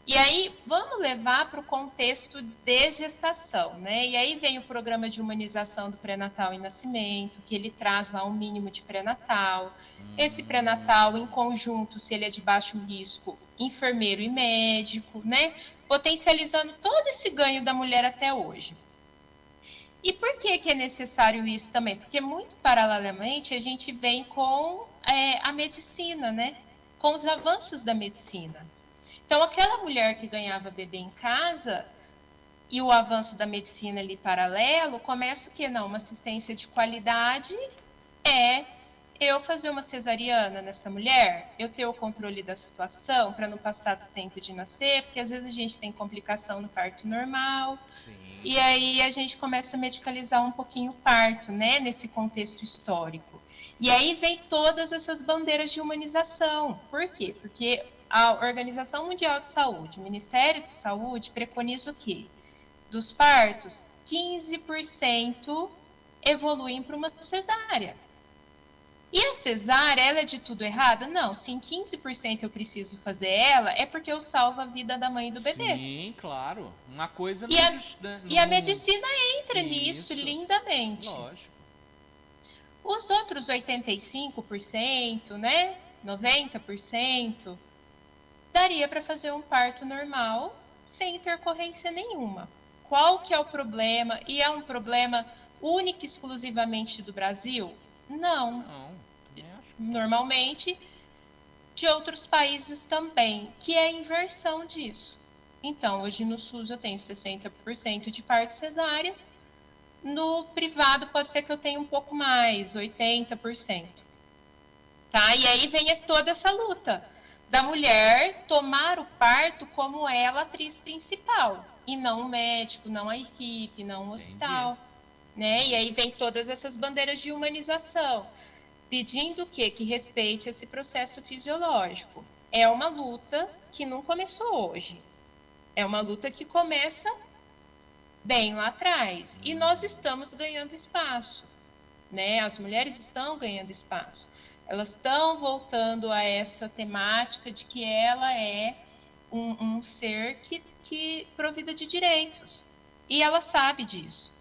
E aí, vamos levar para o contexto de gestação, né? E aí vem o programa de humanização do pré-natal e nascimento, que ele traz lá um mínimo de pré-natal. Esse pré-natal, em conjunto, se ele é de baixo risco, enfermeiro e médico, né? Potencializando todo esse ganho da mulher até hoje. E por que é necessário isso também? Porque muito paralelamente a gente vem com a medicina, né? Com os avanços da medicina. Então, aquela mulher que ganhava bebê em casa e o avanço da medicina ali paralelo, começa o quê? Não, uma assistência de qualidade é eu fazer uma cesariana nessa mulher, eu ter o controle da situação para não passar do tempo de nascer, porque às vezes a gente tem complicação no parto normal. Sim. E aí a gente começa a medicalizar um pouquinho o parto, né, nesse contexto histórico. E aí vem todas essas bandeiras de humanização. Por quê? Porque a Organização Mundial de Saúde, o Ministério de Saúde, preconiza o quê? Dos partos, 15% evoluem para uma cesárea. E a cesárea, ela é de tudo errada? Não, se em 15% eu preciso fazer ela, é porque eu salvo a vida da mãe e do bebê. Sim, claro. Uma coisa e a medicina entra nisso lindamente. Lógico. Os outros 85%, né, 90%, daria para fazer um parto normal sem intercorrência nenhuma. Qual que é o problema? E é um problema único e exclusivamente do Brasil? Não. Normalmente, de outros países também, que é a inversão disso. Então, hoje no SUS eu tenho 60% de partos cesáreas, no privado pode ser que eu tenha um pouco mais, 80%. Tá? E aí vem toda essa luta da mulher tomar o parto como ela, atriz principal, e não o médico, não a equipe, não o hospital. Né? E aí vem todas essas bandeiras de humanização, pedindo o quê? Que respeite esse processo fisiológico. É uma luta que não começou hoje. É uma luta que começa bem lá atrás. E nós estamos ganhando espaço. Né? As mulheres estão ganhando espaço. Elas estão voltando a essa temática de que ela é um ser que provida de direitos. E ela sabe disso.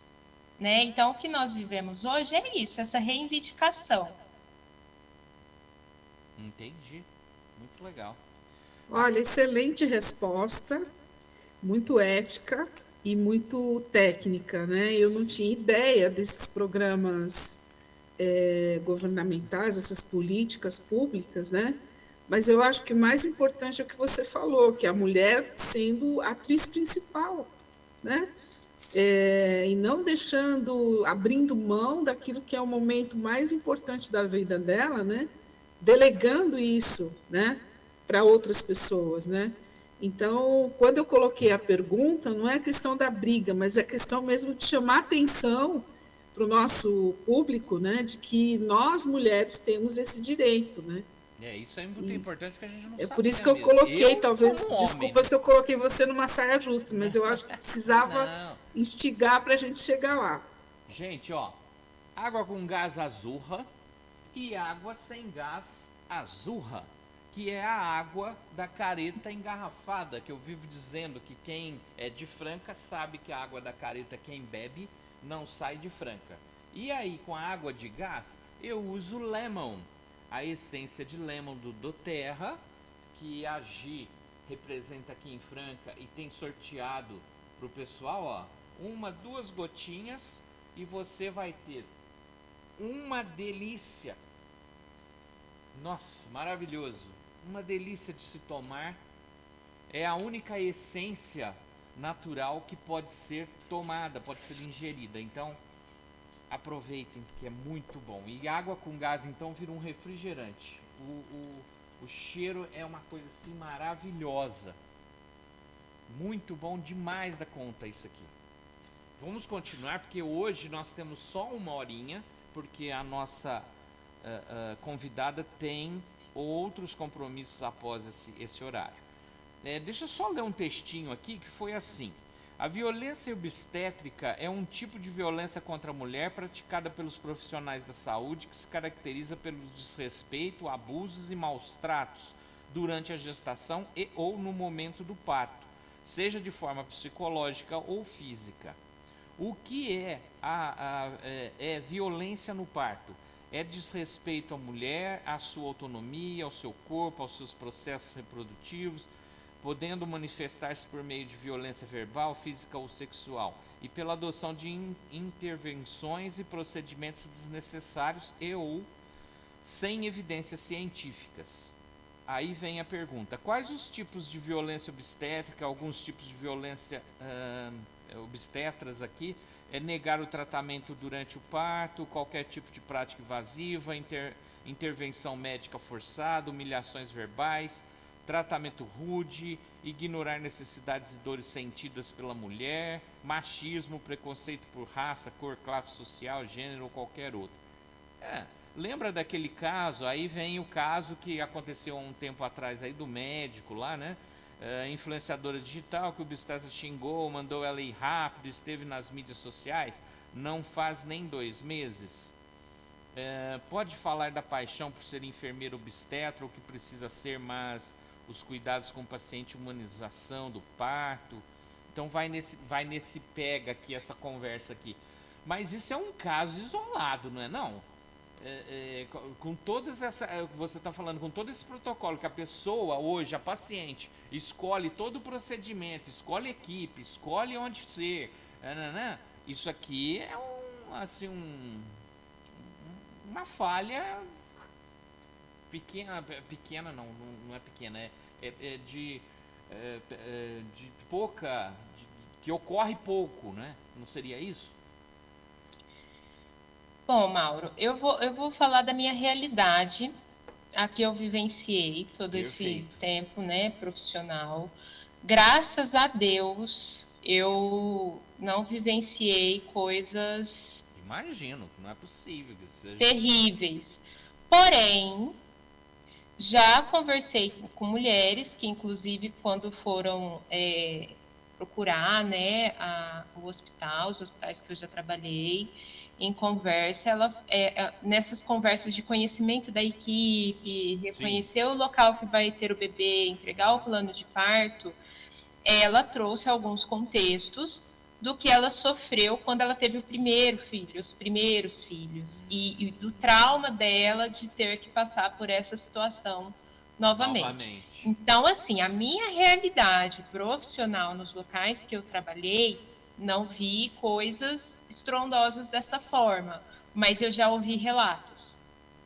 Né? Então, o que nós vivemos hoje é isso, essa reivindicação. Entendi. Muito legal. Olha, excelente resposta, muito ética e muito técnica, né? Eu não tinha ideia desses programas governamentais, essas políticas públicas, né? Mas eu acho que o mais importante é o que você falou, que a mulher sendo a atriz principal, né? E não deixando, abrindo mão daquilo que é o momento mais importante da vida dela, né? Delegando isso, né? Para outras pessoas, né? Então, quando eu coloquei a pergunta, não é questão da briga, mas é questão mesmo de chamar atenção para o nosso público, né? De que nós mulheres temos esse direito, né? Isso é muito importante porque a gente não É por isso sabia que eu mesmo. coloquei, Eu, talvez, como homem, desculpa né? se eu coloquei você numa saia justa, mas eu acho que precisava Não. instigar para a gente chegar lá. Gente, ó, água com gás azurra e água sem gás azurra, que é a água da careta engarrafada, que eu vivo dizendo que quem é de Franca sabe que a água da careta, quem bebe, não sai de Franca. E aí, com a água de gás, eu uso lemon, a essência de lemon do doTERRA, que a Gi representa aqui em Franca e tem sorteado pro pessoal, ó, 2 gotinhas e você vai ter uma delícia. Nossa, maravilhoso. Uma delícia de se tomar. É a única essência natural que pode ser tomada, pode ser ingerida. Então, aproveitem, que é muito bom. E água com gás, então, vira um refrigerante. O cheiro é uma coisa assim maravilhosa. Muito bom demais da conta isso aqui. Vamos continuar, porque hoje nós temos só 1 horinha, porque a nossa convidada tem outros compromissos após esse horário. Deixa eu só ler um textinho aqui que foi assim. A violência obstétrica é um tipo de violência contra a mulher praticada pelos profissionais da saúde que se caracteriza pelo desrespeito, abusos e maus tratos durante a gestação e ou no momento do parto, seja de forma psicológica ou física. O que é violência no parto? É desrespeito à mulher, à sua autonomia, ao seu corpo, aos seus processos reprodutivos, podendo manifestar-se por meio de violência verbal, física ou sexual, e pela adoção de intervenções e procedimentos desnecessários e ou sem evidências científicas. Aí vem a pergunta: quais os tipos de violência obstétrica? Alguns tipos de violência obstetras aqui é negar o tratamento durante o parto, qualquer tipo de prática invasiva, intervenção médica forçada, humilhações verbais, tratamento rude, ignorar necessidades e dores sentidas pela mulher, machismo, preconceito por raça, cor, classe social, gênero ou qualquer outro. Lembra daquele caso? Aí vem o caso que aconteceu há um tempo atrás aí do médico lá, né? Influenciadora digital que o obstetra xingou, mandou ela ir rápido, esteve nas mídias sociais, não faz nem 2 meses. Pode falar da paixão por ser enfermeira obstetra, o que precisa ser, mas os cuidados com o paciente, humanização do parto. Então vai nesse pega aqui, essa conversa aqui. Mas isso é um caso isolado, não é não? Com todas você está falando, com todo esse protocolo que a pessoa hoje, a paciente, escolhe todo o procedimento, escolhe equipe, escolhe onde ser, isso aqui é uma falha pequena não é pequena, de pouca, que ocorre pouco, né? Não seria isso? Bom, Mauro, eu vou falar da minha realidade, a que eu vivenciei todo esse tempo, né, profissional. Graças a Deus, eu não vivenciei coisas... Imagino, não é possível que seja... terríveis. Porém, já conversei com mulheres que, inclusive, quando foram procurar, né, os hospitais que eu já trabalhei, em conversa, nessas conversas de conhecimento da equipe, reconhecer o local que vai ter o bebê, entregar o plano de parto, ela trouxe alguns contextos do que ela sofreu quando ela teve o primeiro filho, os primeiros filhos, e do trauma dela de ter que passar por essa situação novamente. Então, assim, a minha realidade profissional nos locais que eu trabalhei, não vi coisas estrondosas dessa forma, mas eu já ouvi relatos.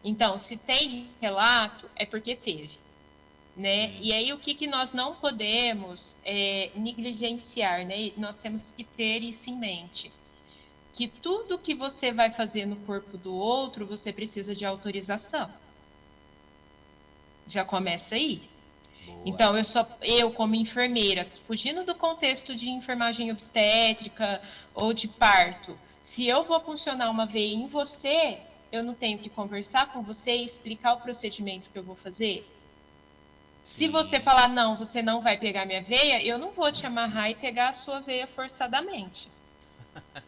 Então, se tem relato, é porque teve. Né? E aí o que nós não podemos negligenciar, né? Nós temos que ter isso em mente, que tudo que você vai fazer no corpo do outro, você precisa de autorização. Já começa aí. Boa. Então, eu como enfermeira, fugindo do contexto de enfermagem obstétrica ou de parto, se eu vou funcionar uma veia em você, eu não tenho que conversar com você e explicar o procedimento que eu vou fazer? Se você falar, não, você não vai pegar minha veia, eu não vou te amarrar e pegar a sua veia forçadamente.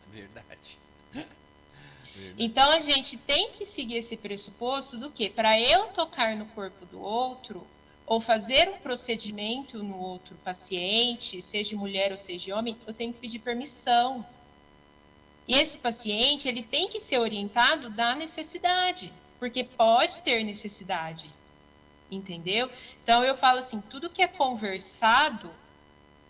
Verdade. Então, a gente tem que seguir esse pressuposto do que? Para eu tocar no corpo do outro, ou fazer um procedimento no outro paciente, seja mulher ou seja homem, eu tenho que pedir permissão. E esse paciente, ele tem que ser orientado da necessidade, porque pode ter necessidade. Entendeu? Então eu falo assim, tudo que é conversado,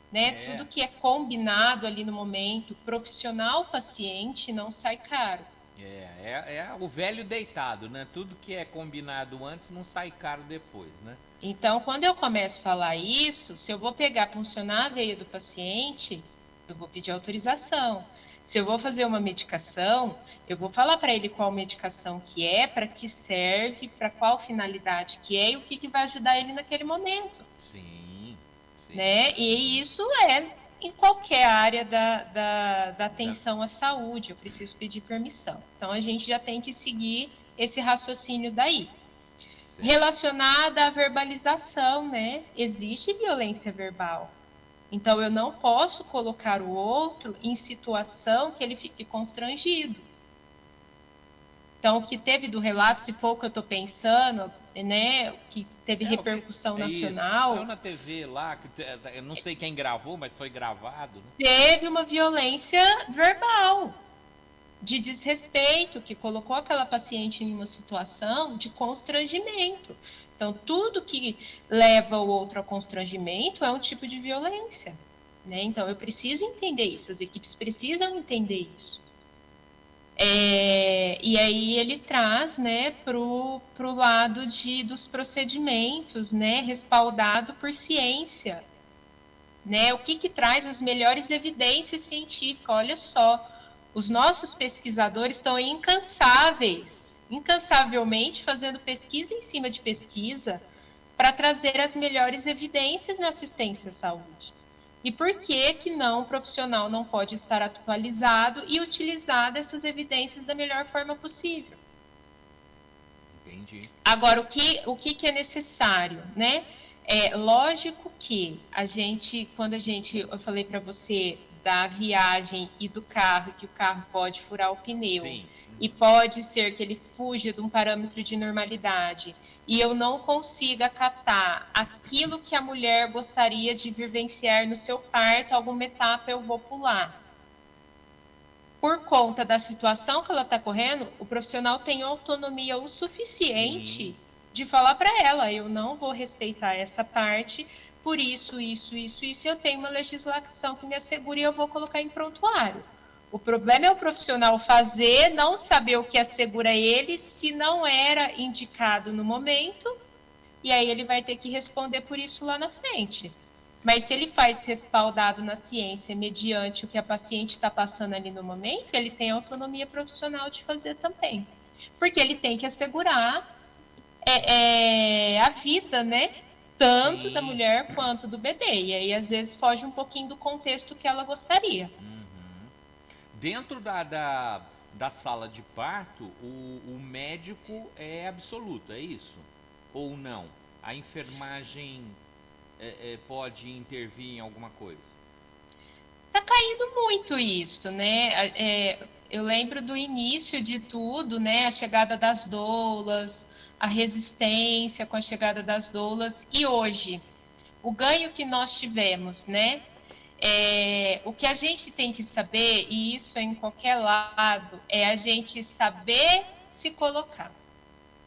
né, tudo que é combinado ali no momento, profissional paciente, não sai caro. É o velho deitado, né? Tudo que é combinado antes não sai caro depois, né? Então, quando eu começo a falar isso, se eu vou pegar, funcionar a veia do paciente, eu vou pedir autorização. Se eu vou fazer uma medicação, eu vou falar para ele qual medicação que é, para que serve, para qual finalidade que é e o que vai ajudar ele naquele momento. Sim. Né? E isso é em qualquer área da atenção à saúde, eu preciso pedir permissão. Então, a gente já tem que seguir esse raciocínio daí. Relacionada à verbalização, né? Existe violência verbal. Então, eu não posso colocar o outro em situação que ele fique constrangido. Então, o que teve do relato, se for o que eu estou pensando, né, que teve repercussão nacional. Isso. Saiu na TV lá, eu não sei quem gravou, mas foi gravado. Né? Teve uma violência verbal, de desrespeito, que colocou aquela paciente em uma situação de constrangimento. Então, tudo que leva o outro ao constrangimento é um tipo de violência. Né? Então, eu preciso entender isso, as equipes precisam entender isso. E aí ele traz, né, para o lado dos procedimentos, né, respaldado por ciência. Né? O que traz as melhores evidências científicas? Olha só, os nossos pesquisadores estão incansavelmente fazendo pesquisa em cima de pesquisa para trazer as melhores evidências na assistência à saúde. E por que não o profissional não pode estar atualizado e utilizar essas evidências da melhor forma possível? Entendi. Agora, o que é necessário, né? É lógico que quando eu falei para você da viagem e do carro, que o carro pode furar o pneu, sim, e pode ser que ele fuja de um parâmetro de normalidade, e eu não consiga acatar aquilo que a mulher gostaria de vivenciar no seu parto, alguma etapa eu vou pular. Por conta da situação que ela está correndo, o profissional tem autonomia o suficiente, sim, de falar para ela, eu não vou respeitar essa parte, por isso, eu tenho uma legislação que me assegura e eu vou colocar em prontuário. O problema é o profissional fazer, não saber o que assegura ele, se não era indicado no momento, e aí ele vai ter que responder por isso lá na frente. Mas se ele faz respaldado na ciência, mediante o que a paciente está passando ali no momento, ele tem autonomia profissional de fazer também. Porque ele tem que assegurar a vida, né? Tanto, sim, da mulher quanto do bebê. E aí, às vezes, foge um pouquinho do contexto que ela gostaria. Dentro da sala de parto, o médico é absoluto, é isso? Ou não? A enfermagem pode intervir em alguma coisa? Está caindo muito isso, né? Eu lembro do início de tudo, né? A chegada das doulas, a resistência com a chegada das doulas, e hoje, o ganho que nós tivemos, né? O que a gente tem que saber, e isso é em qualquer lado, é a gente saber se colocar.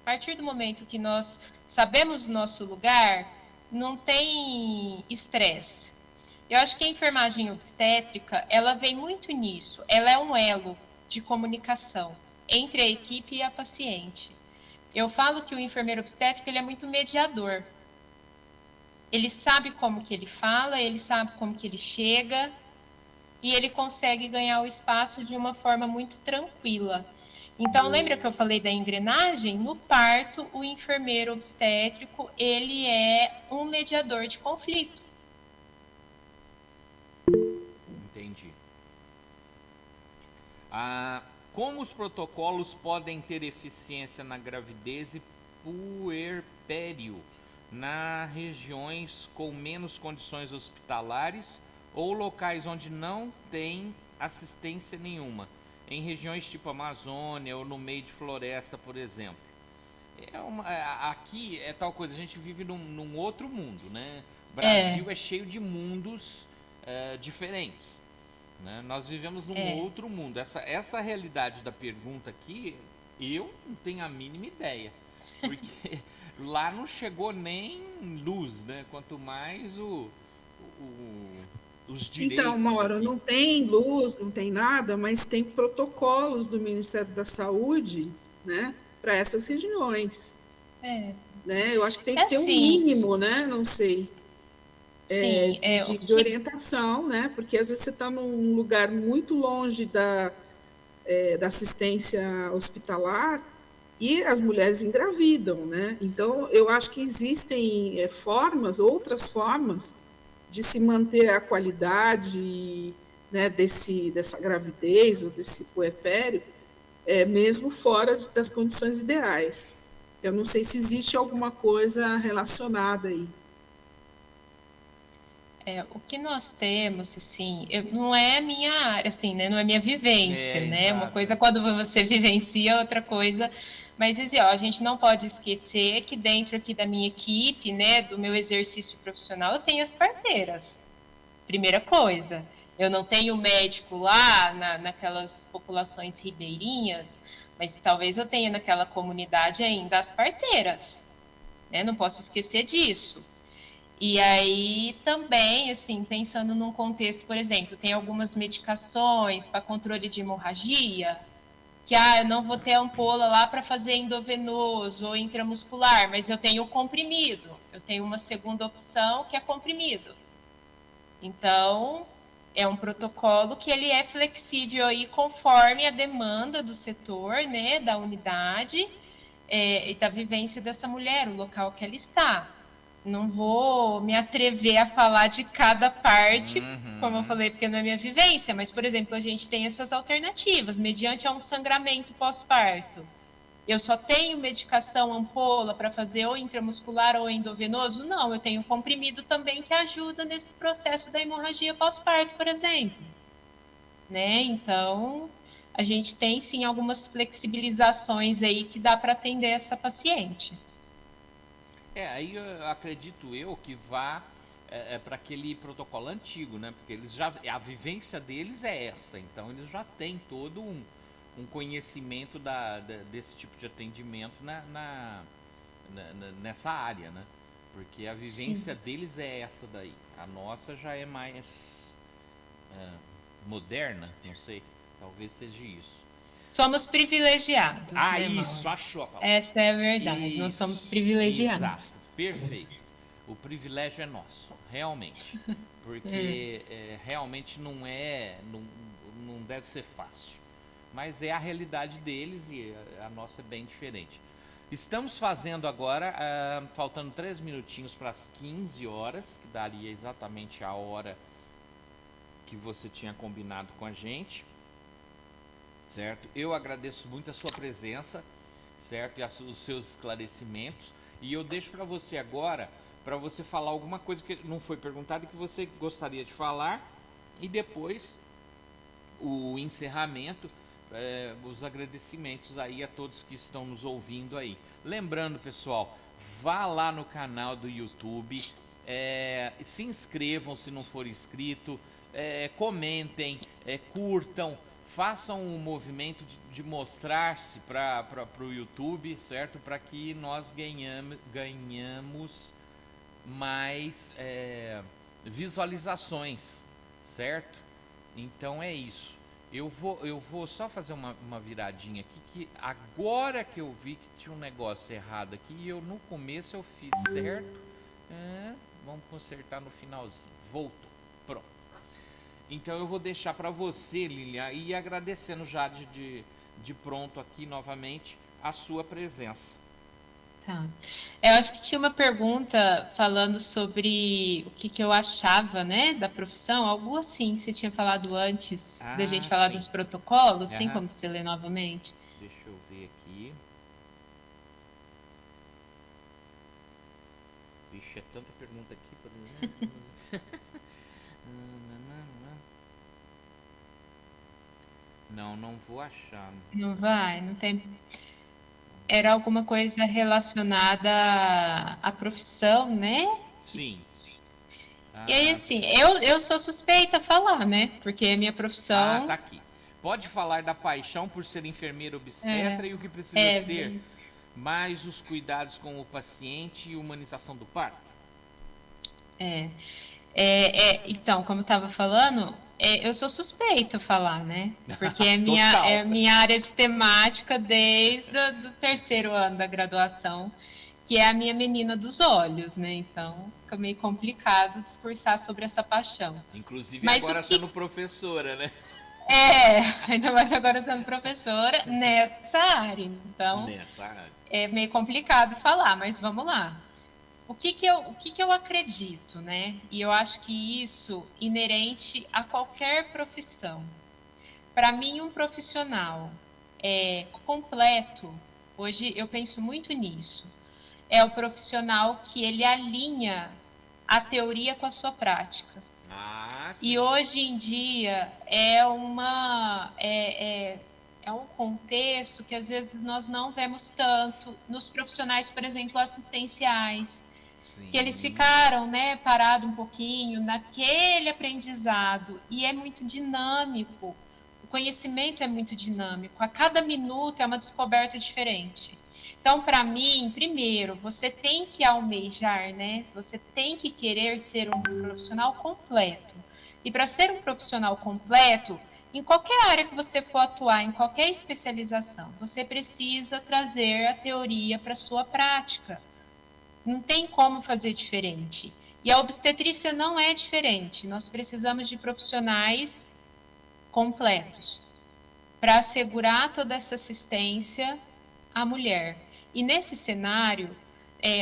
A partir do momento que nós sabemos o nosso lugar, não tem estresse. Eu acho que a enfermagem obstétrica, ela vem muito nisso. Ela é um elo de comunicação entre a equipe e a paciente. Eu falo que o enfermeiro obstétrico, ele é muito mediador. Ele sabe como que ele fala, ele sabe como que ele chega, e ele consegue ganhar o espaço de uma forma muito tranquila. Então, lembra que eu falei da engrenagem? No parto, o enfermeiro obstétrico, ele é um mediador de conflito. Entendi. Como os protocolos podem ter eficiência na gravidez e puerpério nas regiões com menos condições hospitalares ou locais onde não tem assistência nenhuma, em regiões tipo Amazônia ou no meio de floresta, por exemplo? Aqui é tal coisa, a gente vive num outro mundo, né? O Brasil é cheio de mundos diferentes, né? Nós vivemos num outro mundo. Essa realidade da pergunta aqui, eu não tenho a mínima ideia, porque lá não chegou nem luz, né? Quanto mais os direitos. Então, Mauro, não tem luz, não tem nada, mas tem protocolos do Ministério da Saúde, né, para essas regiões. Né? Eu acho que tem que ter um mínimo, né? Não sei. De orientação, né? Porque às vezes você está num lugar muito longe da assistência hospitalar e as mulheres engravidam, né? Então, eu acho que existem outras formas de se manter a qualidade, né, dessa gravidez ou desse puerpério, mesmo fora das condições ideais. Eu não sei se existe alguma coisa relacionada aí. O que nós temos, assim, não é a minha área, assim, né? Não é minha vivência, né? Exato. Uma coisa quando você vivencia, outra coisa. Mas, assim, a gente não pode esquecer que dentro aqui da minha equipe, né, do meu exercício profissional, eu tenho as parteiras. Primeira coisa. Eu não tenho médico lá naquelas populações ribeirinhas, mas talvez eu tenha naquela comunidade ainda as parteiras, né? Não posso esquecer disso. E aí também, assim, pensando num contexto, por exemplo, tem algumas medicações para controle de hemorragia, que eu não vou ter ampola lá para fazer endovenoso ou intramuscular, mas eu tenho comprimido. Eu tenho uma segunda opção que é comprimido. Então, é um protocolo que ele é flexível aí conforme a demanda do setor, né, da unidade e da vivência dessa mulher, o local que ela está. Não vou me atrever a falar de cada parte, como eu falei, porque não é minha vivência, mas, por exemplo, a gente tem essas alternativas, mediante a um sangramento pós-parto. Eu só tenho medicação ampola para fazer ou intramuscular ou endovenoso? Não, eu tenho comprimido também que ajuda nesse processo da hemorragia pós-parto, por exemplo. Né? Então, a gente tem, sim, algumas flexibilizações aí que dá para atender essa paciente. Aí eu acredito que vá para aquele protocolo antigo, né? Porque a vivência deles é essa, então eles já têm todo um conhecimento desse tipo de atendimento nessa área, né? Porque a vivência deles é essa daí. A nossa já é mais moderna, não sei, talvez seja isso. Somos privilegiados. Né, isso, achou. Essa é a verdade, isso, nós somos privilegiados. Exato, perfeito. O privilégio é nosso, realmente. Porque realmente não deve ser fácil. Mas é a realidade deles e a nossa é bem diferente. Estamos fazendo agora, faltando 3 minutinhos para as 15 horas, que daria exatamente a hora que você tinha combinado com a gente. Certo? Eu agradeço muito a sua presença, certo? E os seus esclarecimentos. E eu deixo para você agora, para você falar alguma coisa que não foi perguntada e que você gostaria de falar, E depois o encerramento, os agradecimentos aí a todos que estão nos ouvindo aí. Lembrando, pessoal, vá lá no canal do YouTube, se inscrevam se não for inscrito, comentem, curtam, façam um movimento de mostrar-se para o YouTube, certo? Para que nós ganhamos mais visualizações, certo? Então é isso. Eu vou só fazer uma viradinha aqui, que agora que eu vi que tinha um negócio errado aqui, e eu no começo eu fiz certo. Vamos consertar no finalzinho. Voltou. Pronto. Então eu vou deixar para você, Lilian, e agradecendo já de pronto aqui novamente a sua presença. Tá. Eu acho que tinha uma pergunta falando sobre o que eu achava, né, da profissão, algo assim, você tinha falado antes da gente falar dos protocolos, tem como você ler novamente? Deixa eu ver aqui. Vixe, é tanta pergunta aqui. Não vou achar. Não vai, não tem... Era alguma coisa relacionada à profissão, né? Sim. E aí, assim, eu sou suspeita a falar, né? Porque é minha profissão... tá aqui. Pode falar da paixão por ser enfermeira obstetra e o que precisa ser, mais os cuidados com o paciente e humanização do parto? Então, como eu estava falando, eu sou suspeita a falar, né? Porque é minha área de temática desde o terceiro ano da graduação, que é a minha menina dos olhos, né? Então, fica meio complicado discursar sobre essa paixão. Inclusive mas agora sendo professora, né? Ainda mais agora sendo professora nessa área. Então, é meio complicado falar, mas vamos lá. O que eu acredito, né? E eu acho que isso inerente a qualquer profissão. Para mim, um profissional completo, hoje eu penso muito nisso, é o profissional que ele alinha a teoria com a sua prática. E hoje em dia é um contexto que às vezes nós não vemos tanto nos profissionais, por exemplo, assistenciais. Sim. Que eles ficaram, né, parados um pouquinho naquele aprendizado, e é muito dinâmico, o conhecimento é muito dinâmico, a cada minuto é uma descoberta diferente. Então, para mim, primeiro, você tem que almejar, né, você tem que querer ser um profissional completo, e para ser um profissional completo, em qualquer área que você for atuar, em qualquer especialização, você precisa trazer a teoria para a sua prática. Não tem como fazer diferente. E a obstetrícia não é diferente. Nós precisamos de profissionais completos para assegurar toda essa assistência à mulher. E nesse cenário,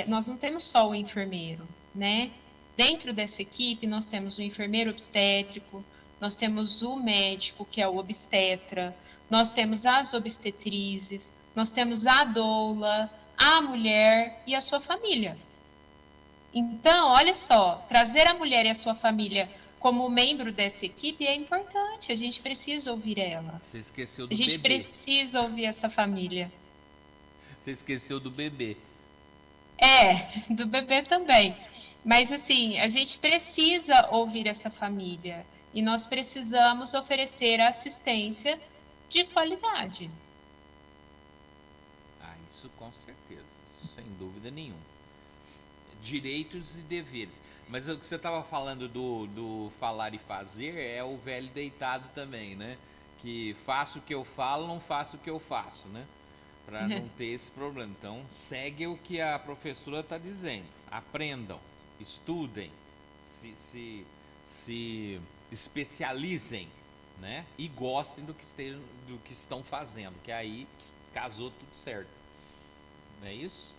nós não temos só o enfermeiro, né? Dentro dessa equipe, nós temos o enfermeiro obstétrico, nós temos o médico, que é o obstetra, nós temos as obstetrizes, nós temos a doula, a mulher e a sua família. Então, olha só, trazer a mulher e a sua família como membro dessa equipe é importante, a gente precisa ouvir ela. Você esqueceu do bebê. A gente precisa ouvir essa família. Você esqueceu do bebê. Do bebê também. Mas, assim, a gente precisa ouvir essa família e nós precisamos oferecer assistência de qualidade. Isso com certeza, sem dúvida nenhuma. Direitos e deveres. Mas o que você estava falando do falar e fazer é o velho deitado também, né? Que faço o que eu falo, não faço o que eu faço, né? Para não ter esse problema. Então, segue o que a professora está dizendo. Aprendam, estudem, se especializem, né? E gostem do que estão fazendo, que aí casou tudo certo. Não é isso?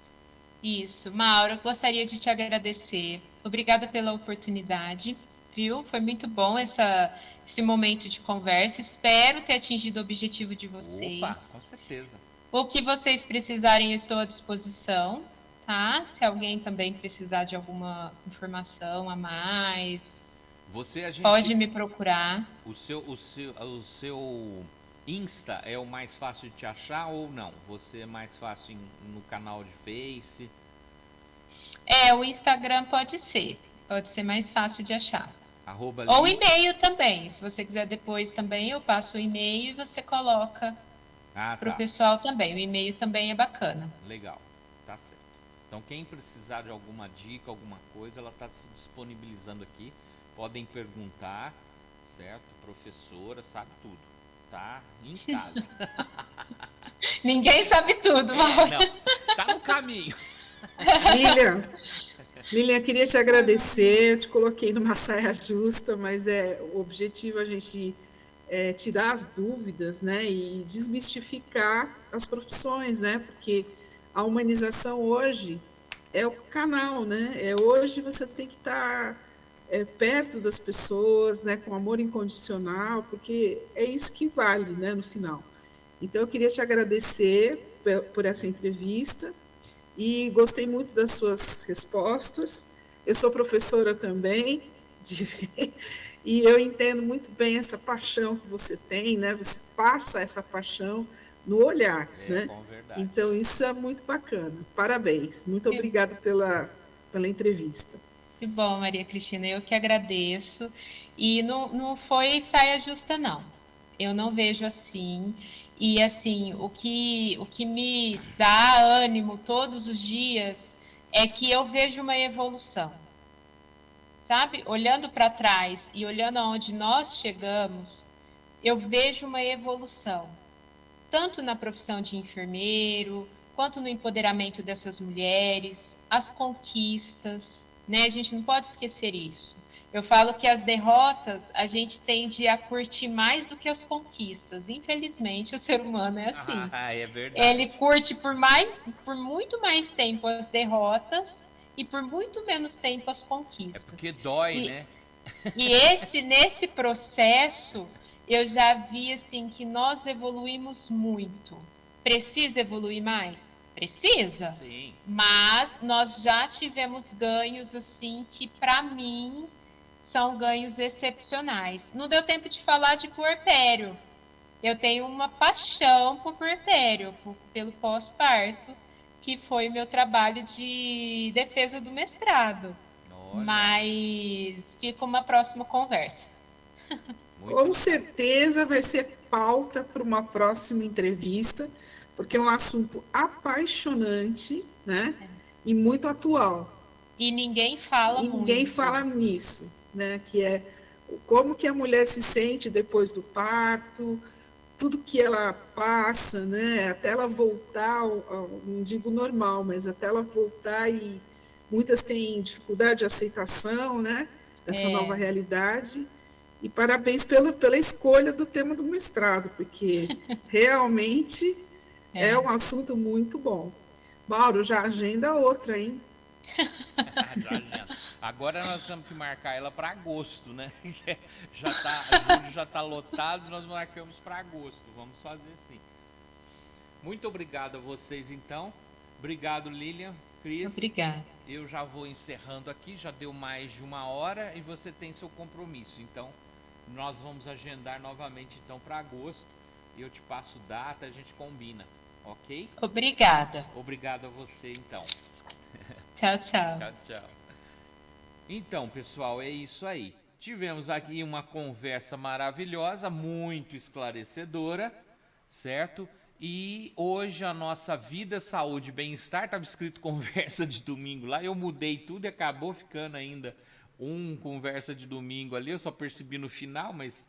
Isso. Mauro, eu gostaria de te agradecer. Obrigada pela oportunidade, viu? Foi muito bom esse momento de conversa. Espero ter atingido o objetivo de vocês. Opa, com certeza. O que vocês precisarem, eu estou à disposição, tá? Se alguém também precisar de alguma informação a mais, A gente, Pode me procurar. o seu Insta é o mais fácil de te achar ou não? Você é mais fácil no canal de Face? O Instagram pode ser mais fácil de achar. Arroba Ou Lili- e-mail também, se você quiser depois também, eu passo o e-mail e você coloca para o tá. pessoal também. O e-mail também é bacana. Legal, tá certo. Então quem precisar de alguma dica, alguma coisa, ela está se disponibilizando aqui. Podem perguntar, certo? Professora sabe tudo, tá em casa. Ninguém sabe tudo, Mauro. Não, tá no caminho. Lilian, queria te agradecer. Eu te coloquei numa saia justa, mas o objetivo é a gente tirar as dúvidas, né, e desmistificar as profissões, né, porque a humanização hoje é o canal, né, hoje você tem que estar perto das pessoas, né, com amor incondicional, porque é isso que vale, né, no final. Então, eu queria te agradecer por essa entrevista e gostei muito das suas respostas. Eu sou professora também, e eu entendo muito bem essa paixão que você tem, né? Você passa essa paixão no olhar, né? Com verdade. Então, isso é muito bacana. Parabéns. Muito obrigada pela entrevista. Que bom, Maria Cristina, eu que agradeço. E não foi saia justa, não. Eu não vejo assim. E, assim, o que me dá ânimo todos os dias é que eu vejo uma evolução. Sabe? Olhando para trás e olhando aonde nós chegamos, eu vejo uma evolução. Tanto na profissão de enfermeiro, quanto no empoderamento dessas mulheres, as conquistas, né? A gente não pode esquecer isso. Eu falo que as derrotas a gente tende a curtir mais do que as conquistas. Infelizmente, o ser humano é assim. É verdade. Ele curte por muito mais tempo as derrotas e por muito menos tempo as conquistas. É porque dói, né? E nesse processo, eu já vi assim que nós evoluímos muito. Precisa evoluir mais? Precisa. Sim. Mas nós já tivemos ganhos assim que para mim são ganhos excepcionais. Não deu tempo de falar de puerpério. Eu tenho uma paixão por puerpério, pelo pós-parto, que foi o meu trabalho de defesa do mestrado. Olha. Mas fica uma próxima conversa. Com certeza vai ser pauta para uma próxima entrevista, porque é um assunto apaixonante, né? E muito atual. E ninguém fala muito. Ninguém fala nisso, né? Que é como que a mulher se sente depois do parto, tudo que ela passa, né? Até ela voltar, não digo normal, mas até ela voltar, e muitas têm dificuldade de aceitação, né? Dessa nova realidade. E parabéns pela escolha do tema do mestrado, porque realmente é um assunto muito bom. Mauro, já agenda outra, hein? Agora nós temos que marcar ela para agosto, né? Julho já está lotado, nós marcamos para agosto. Vamos fazer assim. Muito obrigado a vocês, então. Obrigado, Lilian, Cris. Obrigada. Eu já vou encerrando aqui, já deu mais de 1 hora e você tem seu compromisso. Então, nós vamos agendar novamente então para agosto. Eu te passo data, a gente combina, ok? Obrigada. Obrigado a você, então. Tchau, tchau. Tchau, tchau. Então, pessoal, é isso aí. Tivemos aqui uma conversa maravilhosa, muito esclarecedora, certo? E hoje a nossa vida, saúde e bem-estar, estava escrito conversa de domingo lá, eu mudei tudo e acabou ficando ainda conversa de domingo ali, eu só percebi no final, mas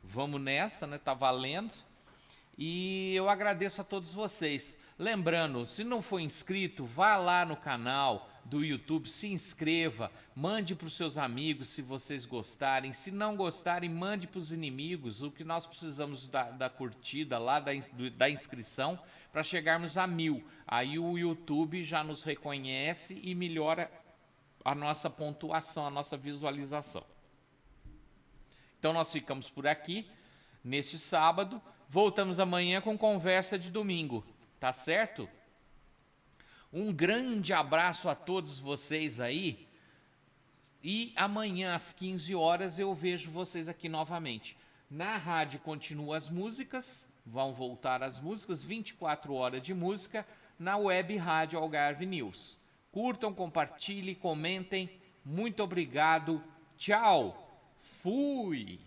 vamos nessa, né? Tá valendo. E eu agradeço a todos vocês. Lembrando, se não for inscrito, vá lá no canal do YouTube, se inscreva, mande para os seus amigos se vocês gostarem. Se não gostarem, mande para os inimigos. O que nós precisamos da curtida lá, da inscrição, para chegarmos a 1000. Aí o YouTube já nos reconhece e melhora a nossa pontuação, a nossa visualização. Então nós ficamos por aqui neste sábado. Voltamos amanhã com conversa de domingo, tá certo? Um grande abraço a todos vocês aí. E amanhã às 15 horas eu vejo vocês aqui novamente. Na rádio continua as músicas, vão voltar as músicas, 24 horas de música, na web Rádio Algarve News. Curtam, compartilhem, comentem. Muito obrigado. Tchau. Fui.